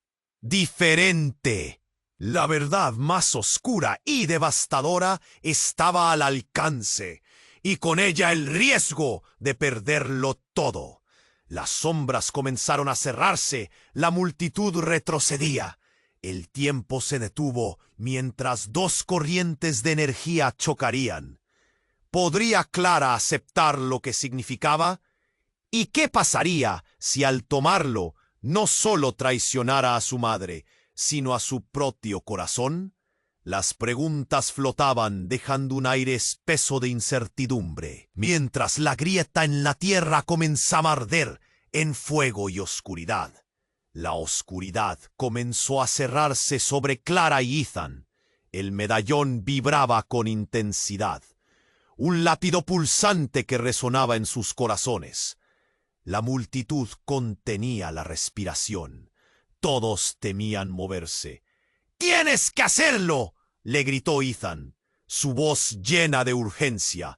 diferente. La verdad más oscura y devastadora estaba al alcance, y con ella el riesgo de perderlo todo. Las sombras comenzaron a cerrarse, la multitud retrocedía. El tiempo se detuvo mientras dos corrientes de energía chocarían. ¿Podría Clara aceptar lo que significaba? ¿Y qué pasaría si al tomarlo no solo traicionara a su madre, sino a su propio corazón? Las preguntas flotaban, dejando un aire espeso de incertidumbre, mientras la grieta en la tierra comenzaba a arder en fuego y oscuridad. La oscuridad comenzó a cerrarse sobre Clara y Ethan. El medallón vibraba con intensidad, un latido pulsante que resonaba en sus corazones. La multitud contenía la respiración. Todos temían moverse. «¡Tienes que hacerlo!», le gritó Ethan, su voz llena de urgencia.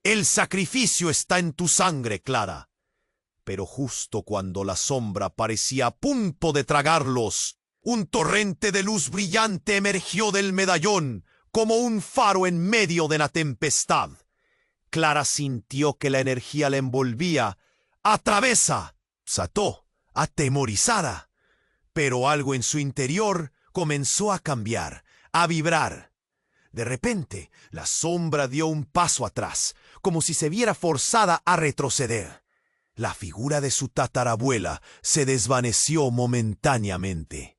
«El sacrificio está en tu sangre, Clara». Pero justo cuando la sombra parecía a punto de tragarlos, un torrente de luz brillante emergió del medallón, como un faro en medio de la tempestad. Clara sintió que la energía la envolvía. «¡Atravesa!», saltó, atemorizada. Pero algo en su interior comenzó a cambiar, a vibrar. De repente, la sombra dio un paso atrás, como si se viera forzada a retroceder. La figura de su tatarabuela se desvaneció momentáneamente.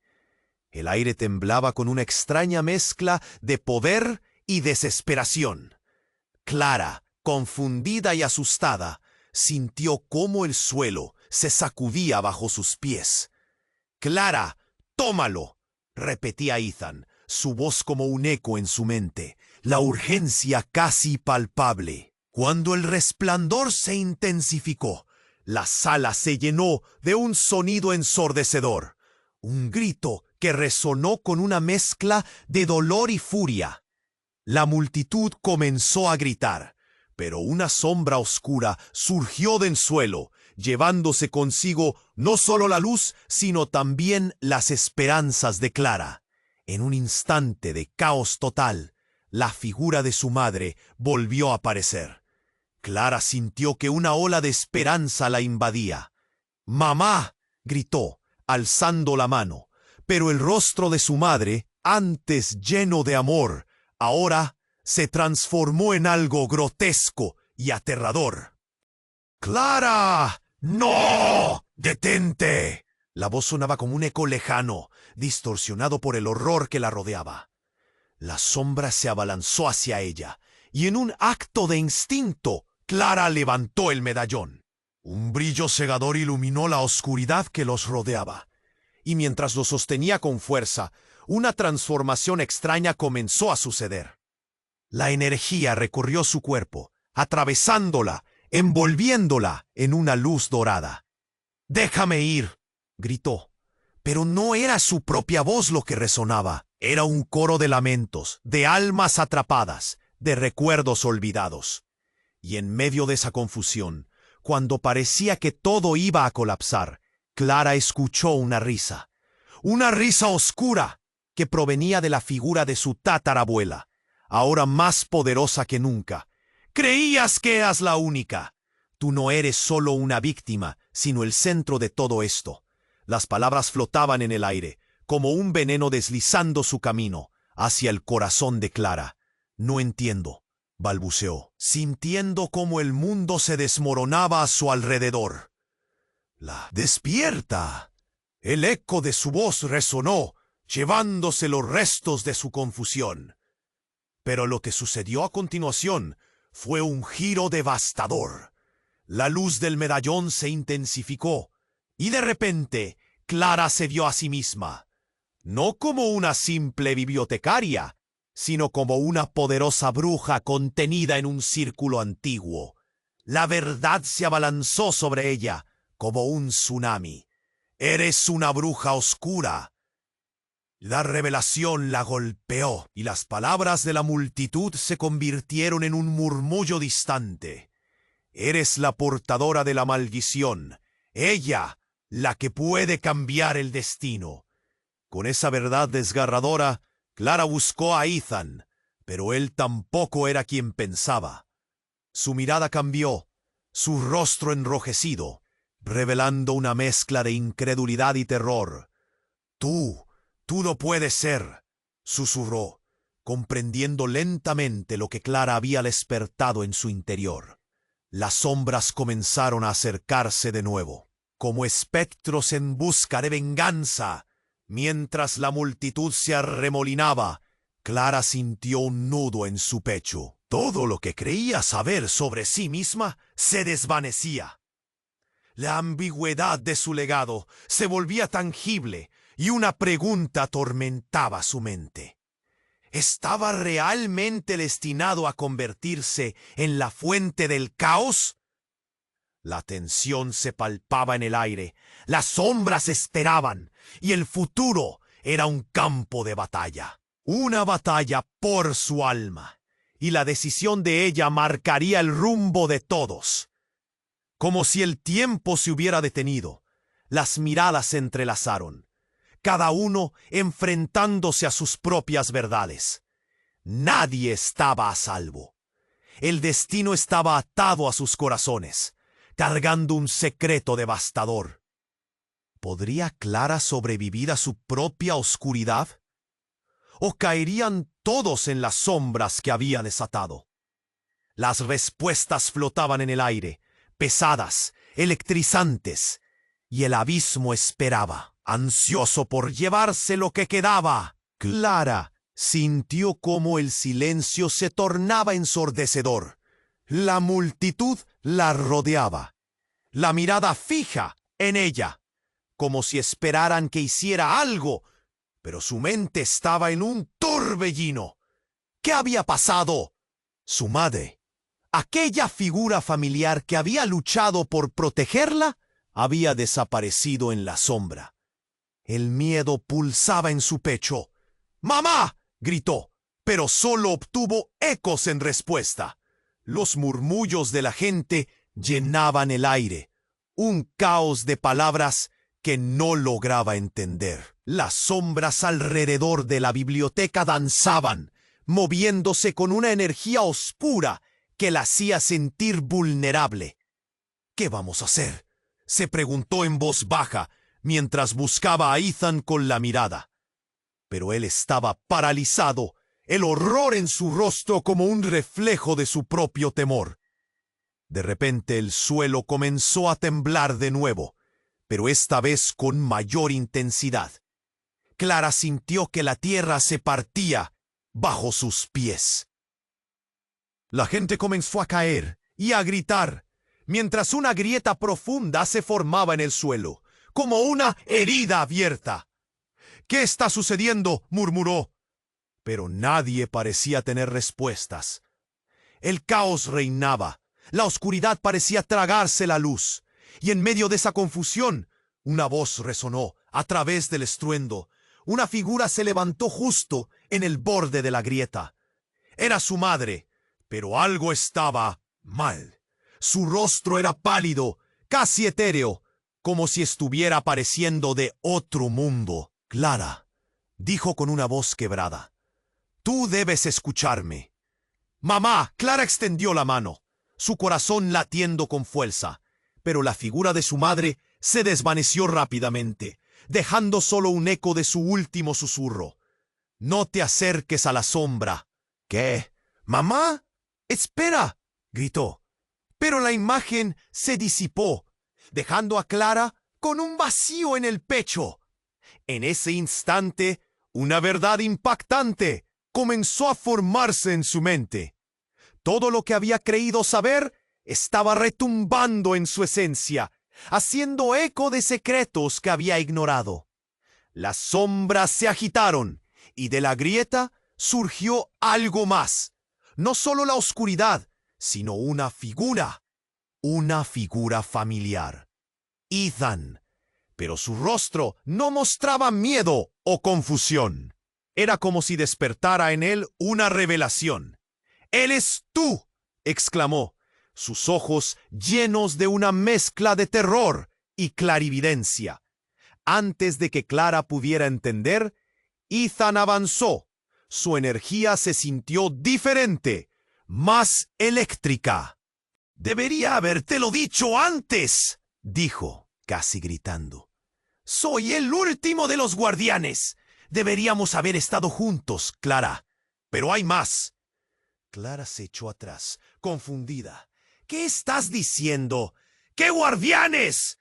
El aire temblaba con una extraña mezcla de poder y desesperación. Clara, confundida y asustada, sintió cómo el suelo se sacudía bajo sus pies. «Clara, tómalo», repetía Ethan, su voz como un eco en su mente, la urgencia casi palpable. Cuando el resplandor se intensificó, la sala se llenó de un sonido ensordecedor, un grito que resonó con una mezcla de dolor y furia. La multitud comenzó a gritar, pero una sombra oscura surgió del suelo, llevándose consigo no solo la luz, sino también las esperanzas de Clara. En un instante de caos total, la figura de su madre volvió a aparecer. Clara sintió que una ola de esperanza la invadía. «¡Mamá!», gritó, alzando la mano, pero el rostro de su madre, antes lleno de amor, ahora se transformó en algo grotesco y aterrador. «¡Clara! ¡No! ¡Detente!». La voz sonaba como un eco lejano, distorsionado por el horror que la rodeaba. La sombra se abalanzó hacia ella, y en un acto de instinto, Clara levantó el medallón. Un brillo cegador iluminó la oscuridad que los rodeaba, y mientras lo sostenía con fuerza, una transformación extraña comenzó a suceder. La energía recorrió su cuerpo, atravesándola, envolviéndola en una luz dorada. «¡Déjame ir!», gritó. Pero no era su propia voz lo que resonaba. Era un coro de lamentos, de almas atrapadas, de recuerdos olvidados. Y en medio de esa confusión, cuando parecía que todo iba a colapsar, Clara escuchó una risa oscura que provenía de la figura de su tatarabuela, ahora más poderosa que nunca. «Creías que eras la única. Tú no eres solo una víctima, sino el centro de todo esto». Las palabras flotaban en el aire, como un veneno deslizando su camino hacia el corazón de Clara. «No entiendo», balbuceó, sintiendo cómo el mundo se desmoronaba a su alrededor. «¡Despierta!». El eco de su voz resonó, llevándose los restos de su confusión. Pero lo que sucedió a continuación fue un giro devastador. La luz del medallón se intensificó, y de repente Clara se vio a sí misma, no como una simple bibliotecaria, sino como una poderosa bruja contenida en un círculo antiguo. La verdad se abalanzó sobre ella como un tsunami. «Eres una bruja oscura». La revelación la golpeó y las palabras de la multitud se convirtieron en un murmullo distante. Eres la portadora de la maldición, ella, la que puede cambiar el destino. Con esa verdad desgarradora, Clara buscó a Ethan, pero él tampoco era quien pensaba. Su mirada cambió, su rostro enrojecido, revelando una mezcla de incredulidad y terror. Tú no puedes ser, susurró, comprendiendo lentamente lo que Clara había despertado en su interior. Las sombras comenzaron a acercarse de nuevo, como espectros en busca de venganza. Mientras la multitud se arremolinaba, Clara sintió un nudo en su pecho. Todo lo que creía saber sobre sí misma se desvanecía. La ambigüedad de su legado se volvía tangible y una pregunta atormentaba su mente. ¿Estaba realmente destinado a convertirse en la fuente del caos? La tensión se palpaba en el aire, las sombras esperaban, y el futuro era un campo de batalla. Una batalla por su alma, y la decisión de ella marcaría el rumbo de todos. Como si el tiempo se hubiera detenido, las miradas se entrelazaron, cada uno enfrentándose a sus propias verdades. Nadie estaba a salvo. El destino estaba atado a sus corazones, cargando un secreto devastador. ¿Podría Clara sobrevivir a su propia oscuridad? ¿O caerían todos en las sombras que había desatado? Las respuestas flotaban en el aire, pesadas, electrizantes, y el abismo esperaba, ansioso por llevarse lo que quedaba. Clara sintió cómo el silencio se tornaba ensordecedor. La multitud la rodeaba, la mirada fija en ella, como si esperaran que hiciera algo, pero su mente estaba en un torbellino. ¿Qué había pasado? Su madre, aquella figura familiar que había luchado por protegerla, había desaparecido en la sombra. El miedo pulsaba en su pecho. ¡Mamá!, gritó, pero solo obtuvo ecos en respuesta. Los murmullos de la gente llenaban el aire, un caos de palabras que no lograba entender. Las sombras alrededor de la biblioteca danzaban, moviéndose con una energía oscura que la hacía sentir vulnerable. ¿Qué vamos a hacer?, se preguntó en voz baja, mientras buscaba a Ethan con la mirada. Pero él estaba paralizado, el horror en su rostro como un reflejo de su propio temor. De repente el suelo comenzó a temblar de nuevo, pero esta vez con mayor intensidad. Clara sintió que la tierra se partía bajo sus pies. La gente comenzó a caer y a gritar, mientras una grieta profunda se formaba en el suelo, como una herida abierta. «¿Qué está sucediendo?», murmuró. Pero nadie parecía tener respuestas. El caos reinaba, la oscuridad parecía tragarse la luz, y en medio de esa confusión, una voz resonó a través del estruendo. Una figura se levantó justo en el borde de la grieta. Era su madre, pero algo estaba mal. Su rostro era pálido, casi etéreo, como si estuviera apareciendo de otro mundo. «Clara», dijo con una voz quebrada, «tú debes escucharme». «Mamá», Clara extendió la mano, su corazón latiendo con fuerza, pero la figura de su madre se desvaneció rápidamente, dejando solo un eco de su último susurro. «No te acerques a la sombra». «¿Qué? Mamá? Espera», gritó. Pero la imagen se disipó, dejando a Clara con un vacío en el pecho. En ese instante, una verdad impactante comenzó a formarse en su mente. Todo lo que había creído saber estaba retumbando en su esencia, haciendo eco de secretos que había ignorado. Las sombras se agitaron y de la grieta surgió algo más. No solo la oscuridad, sino una figura familiar. Ethan. Pero su rostro no mostraba miedo o confusión. Era como si despertara en él una revelación. «¡Eres tú!», exclamó, sus ojos llenos de una mezcla de terror y clarividencia. Antes de que Clara pudiera entender, Ethan avanzó. Su energía se sintió diferente, más eléctrica. «Debería habértelo dicho antes», dijo, casi gritando. «Soy el último de los guardianes. Deberíamos haber estado juntos, Clara. Pero hay más». Clara se echó atrás, confundida. «¿Qué estás diciendo? ¿Qué guardianes?».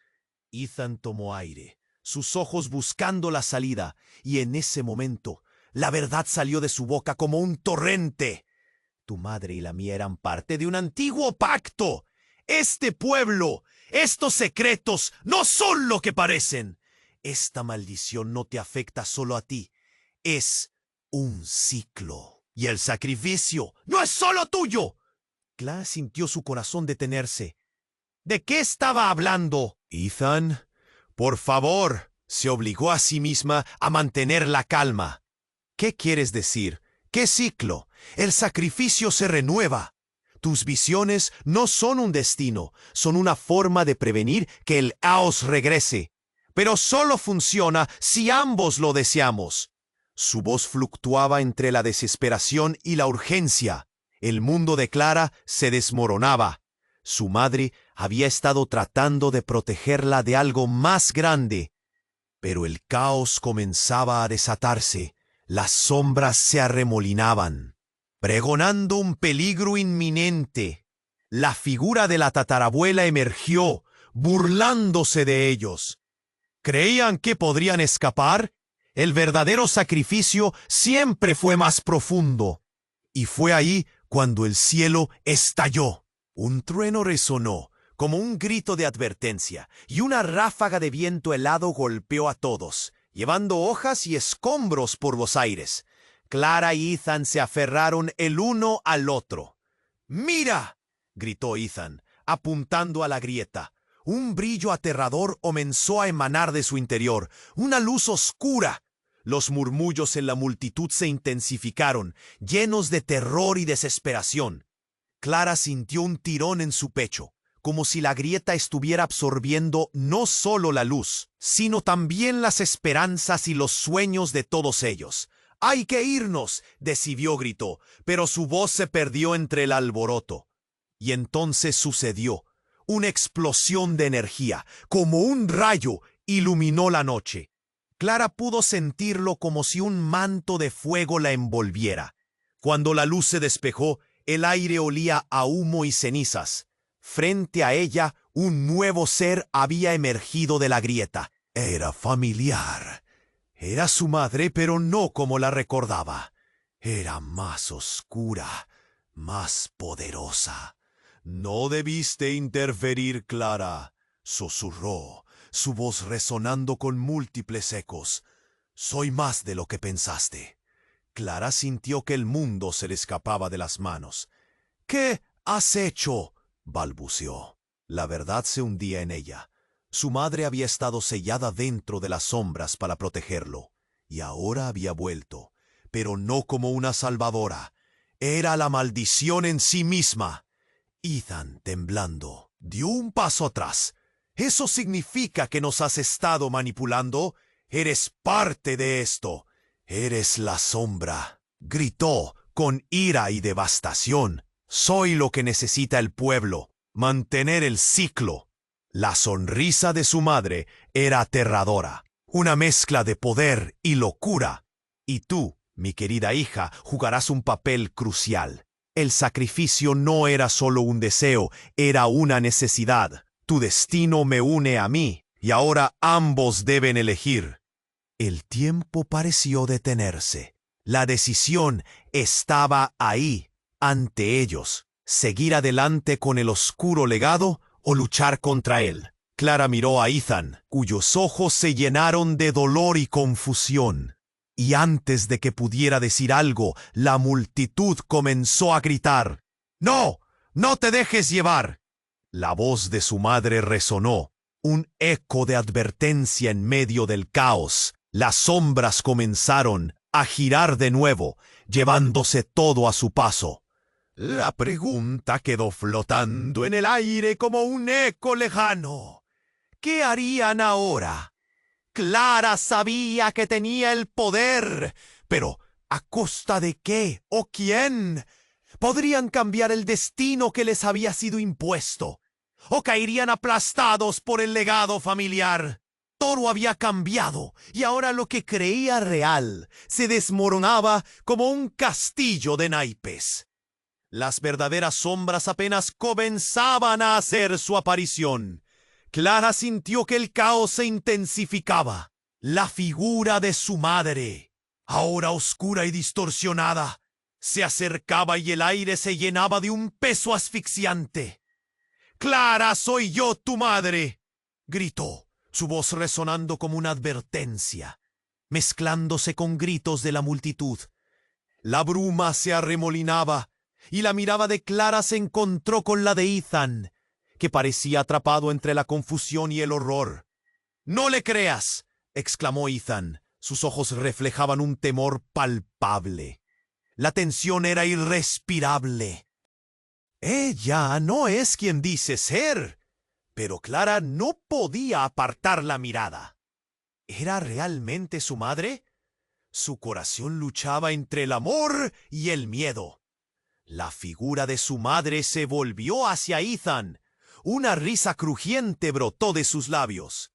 Ethan tomó aire, sus ojos buscando la salida, y en ese momento la verdad salió de su boca como un torrente. «Tu madre y la mía eran parte de un antiguo pacto. Este pueblo, estos secretos, no son lo que parecen. Esta maldición no te afecta solo a ti. Es un ciclo. Y el sacrificio no es solo tuyo». Clara sintió su corazón detenerse. ¿De qué estaba hablando? «Ethan, por favor», se obligó a sí misma a mantener la calma. «¿Qué quieres decir? ¿Qué ciclo? El sacrificio se renueva. Tus visiones no son un destino, son una forma de prevenir que el caos regrese. Pero solo funciona si ambos lo deseamos». Su voz fluctuaba entre la desesperación y la urgencia. El mundo de Clara se desmoronaba. Su madre había estado tratando de protegerla de algo más grande. Pero el caos comenzaba a desatarse. Las sombras se arremolinaban, pregonando un peligro inminente. La figura de la tatarabuela emergió, burlándose de ellos. ¿Creían que podrían escapar? El verdadero sacrificio siempre fue más profundo. Y fue ahí cuando el cielo estalló. Un trueno resonó, como un grito de advertencia, y una ráfaga de viento helado golpeó a todos, llevando hojas y escombros por los aires. Clara y Ethan se aferraron el uno al otro. «¡Mira!», gritó Ethan, apuntando a la grieta. Un brillo aterrador comenzó a emanar de su interior, una luz oscura. Los murmullos en la multitud se intensificaron, llenos de terror y desesperación. Clara sintió un tirón en su pecho, como si la grieta estuviera absorbiendo no solo la luz, sino también las esperanzas y los sueños de todos ellos. «¡Hay que irnos!», decidió, gritó, pero su voz se perdió entre el alboroto. Y entonces sucedió. Una explosión de energía, como un rayo, iluminó la noche. Clara pudo sentirlo como si un manto de fuego la envolviera. Cuando la luz se despejó, el aire olía a humo y cenizas. Frente a ella, un nuevo ser había emergido de la grieta. Era familiar. Era su madre, pero no como la recordaba. Era más oscura, más poderosa. «No debiste interferir, Clara», susurró, su voz resonando con múltiples ecos. «Soy más de lo que pensaste». Clara sintió que el mundo se le escapaba de las manos. «¿Qué has hecho?», balbuceó. La verdad se hundía en ella. Su madre había estado sellada dentro de las sombras para protegerlo, y ahora había vuelto, pero no como una salvadora. Era la maldición en sí misma. Ethan, temblando, dio un paso atrás. «¿Eso significa que nos has estado manipulando? Eres parte de esto. Eres la sombra», gritó con ira y devastación. «Soy lo que necesita el pueblo, mantener el ciclo». La sonrisa de su madre era aterradora, una mezcla de poder y locura. «Y tú, mi querida hija, jugarás un papel crucial. El sacrificio no era solo un deseo, era una necesidad. Tu destino me une a mí, y ahora ambos deben elegir». El tiempo pareció detenerse. La decisión estaba ahí, ante ellos. Seguir adelante con el oscuro legado o luchar contra él. Clara miró a Ethan, cuyos ojos se llenaron de dolor y confusión. Y antes de que pudiera decir algo, la multitud comenzó a gritar: «¡No! ¡No te dejes llevar!». La voz de su madre resonó, un eco de advertencia en medio del caos. Las sombras comenzaron a girar de nuevo, llevándose todo a su paso. La pregunta quedó flotando en el aire como un eco lejano. ¿Qué harían ahora? Clara sabía que tenía el poder, pero ¿a costa de qué o quién? Podrían cambiar el destino que les había sido impuesto, o caerían aplastados por el legado familiar. Todo había cambiado, y ahora lo que creía real se desmoronaba como un castillo de naipes. Las verdaderas sombras apenas comenzaban a hacer su aparición. Clara sintió que el caos se intensificaba. La figura de su madre, ahora oscura y distorsionada, se acercaba y el aire se llenaba de un peso asfixiante. «Clara, soy yo, tu madre», gritó, su voz resonando como una advertencia, mezclándose con gritos de la multitud. La bruma se arremolinaba y la mirada de Clara se encontró con la de Ethan, que parecía atrapado entre la confusión y el horror. «No le creas», exclamó Ethan. Sus ojos reflejaban un temor palpable. La tensión era irrespirable. Ella no es quien dice ser. Pero Clara no podía apartar la mirada. ¿Era realmente su madre? Su corazón luchaba entre el amor y el miedo. La figura de su madre se volvió hacia Ethan. Una risa crujiente brotó de sus labios.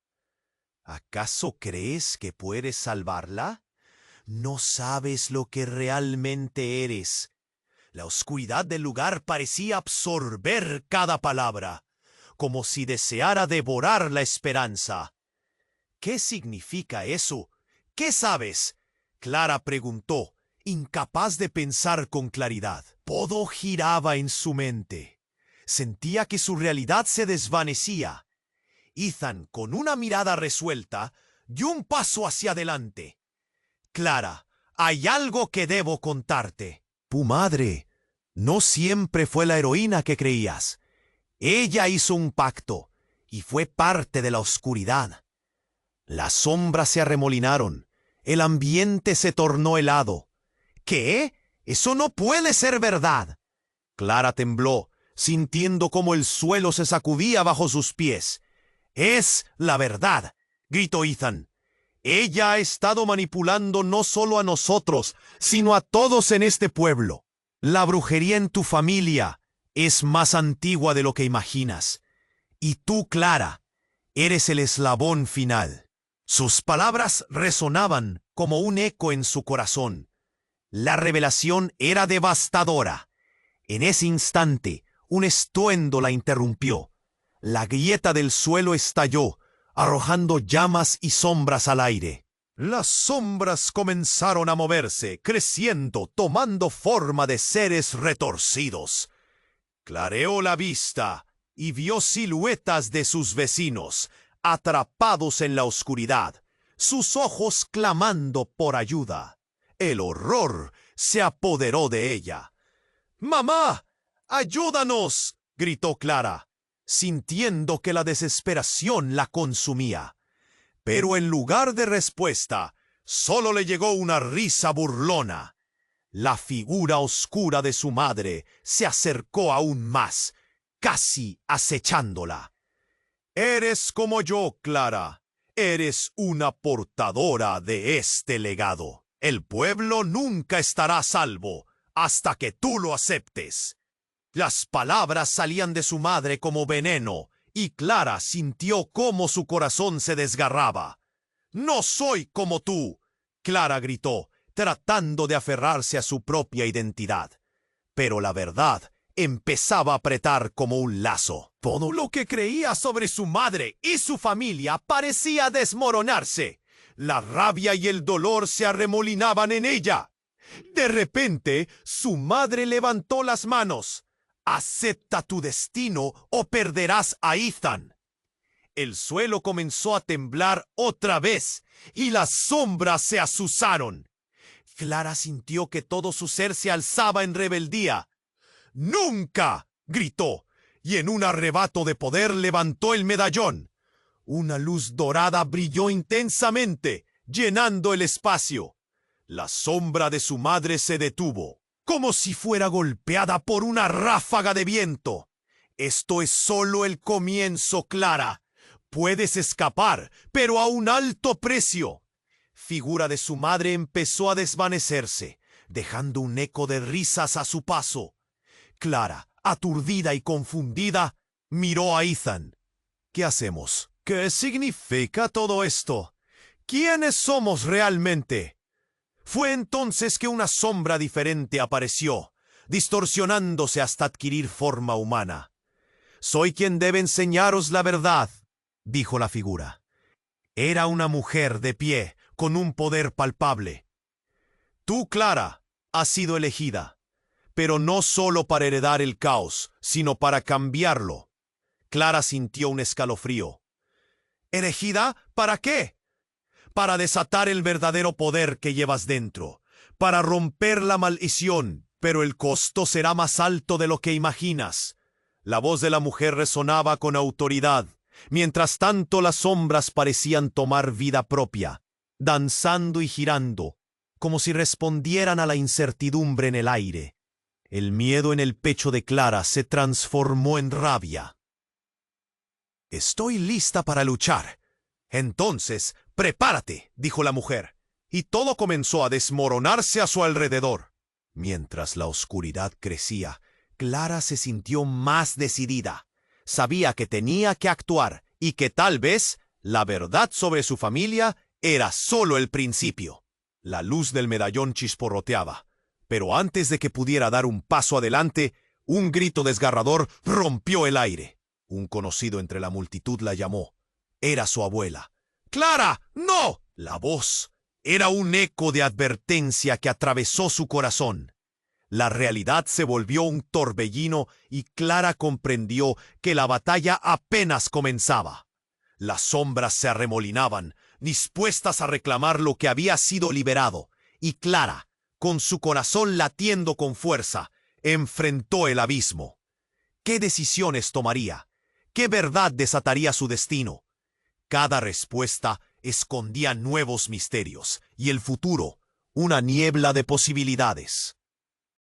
¿Acaso crees que puedes salvarla? No sabes lo que realmente eres. La oscuridad del lugar parecía absorber cada palabra, como si deseara devorar la esperanza. ¿Qué significa eso? ¿Qué sabes? Clara preguntó, incapaz de pensar con claridad. Todo giraba en su mente. Sentía que su realidad se desvanecía. Ethan, con una mirada resuelta, dio un paso hacia adelante. «Clara, hay algo que debo contarte. Tu madre no siempre fue la heroína que creías. Ella hizo un pacto y fue parte de la oscuridad. Las sombras se arremolinaron. El ambiente se tornó helado. ¿Qué? Eso no puede ser verdad». Clara tembló, sintiendo cómo el suelo se sacudía bajo sus pies. «Es la verdad», gritó Ethan. «Ella ha estado manipulando no solo a nosotros, sino a todos en este pueblo. La brujería en tu familia es más antigua de lo que imaginas. Y tú, Clara, eres el eslabón final». Sus palabras resonaban como un eco en su corazón. La revelación era devastadora. En ese instante, un estruendo la interrumpió. La grieta del suelo estalló, arrojando llamas y sombras al aire. Las sombras comenzaron a moverse, creciendo, tomando forma de seres retorcidos. Clareó la vista y vio siluetas de sus vecinos, atrapados en la oscuridad, sus ojos clamando por ayuda. El horror se apoderó de ella. «¡Mamá! ¡Ayúdanos!», gritó Clara, sintiendo que la desesperación la consumía. Pero en lugar de respuesta, solo le llegó una risa burlona. La figura oscura de su madre se acercó aún más, casi acechándola. «Eres como yo, Clara. Eres una portadora de este legado. El pueblo nunca estará a salvo hasta que tú lo aceptes». Las palabras salían de su madre como veneno, y Clara sintió cómo su corazón se desgarraba. «No soy como tú», Clara gritó, tratando de aferrarse a su propia identidad. Pero la verdad empezaba a apretar como un lazo. Todo lo que creía sobre su madre y su familia parecía desmoronarse. La rabia y el dolor se arremolinaban en ella. De repente, su madre levantó las manos. «Acepta tu destino o perderás a Ethan». El suelo comenzó a temblar otra vez y las sombras se azuzaron. Clara sintió que todo su ser se alzaba en rebeldía. «¡Nunca!», gritó, y en un arrebato de poder levantó el medallón. Una luz dorada brilló intensamente, llenando el espacio. La sombra de su madre se detuvo, como si fuera golpeada por una ráfaga de viento. Esto es solo el comienzo, Clara. Puedes escapar, pero a un alto precio. Figura de su madre empezó a desvanecerse, dejando un eco de risas a su paso. Clara, aturdida y confundida, miró a Ethan. ¿Qué hacemos? ¿Qué significa todo esto? ¿Quiénes somos realmente? Fue entonces que una sombra diferente apareció, distorsionándose hasta adquirir forma humana. «Soy quien debe enseñaros la verdad», dijo la figura. Era una mujer de pie, con un poder palpable. «Tú, Clara, has sido elegida, pero no solo para heredar el caos, sino para cambiarlo». Clara sintió un escalofrío. ¿Elegida? ¿Para qué? Para desatar el verdadero poder que llevas dentro, para romper la maldición, pero el costo será más alto de lo que imaginas. La voz de la mujer resonaba con autoridad. Mientras tanto, las sombras parecían tomar vida propia, danzando y girando, como si respondieran a la incertidumbre en el aire. El miedo en el pecho de Clara se transformó en rabia. «Estoy lista para luchar». «Entonces, prepárate», dijo la mujer, y todo comenzó a desmoronarse a su alrededor. Mientras la oscuridad crecía, Clara se sintió más decidida. Sabía que tenía que actuar y que tal vez la verdad sobre su familia era solo el principio. La luz del medallón chisporroteaba, pero antes de que pudiera dar un paso adelante, un grito desgarrador rompió el aire. Un conocido entre la multitud la llamó. Era su abuela. «¡Clara, no!». La voz era un eco de advertencia que atravesó su corazón. La realidad se volvió un torbellino y Clara comprendió que la batalla apenas comenzaba. Las sombras se arremolinaban, dispuestas a reclamar lo que había sido liberado, y Clara, con su corazón latiendo con fuerza, enfrentó el abismo. ¿Qué decisiones tomaría? ¿Qué verdad desataría su destino? Cada respuesta escondía nuevos misterios, y el futuro, una niebla de posibilidades.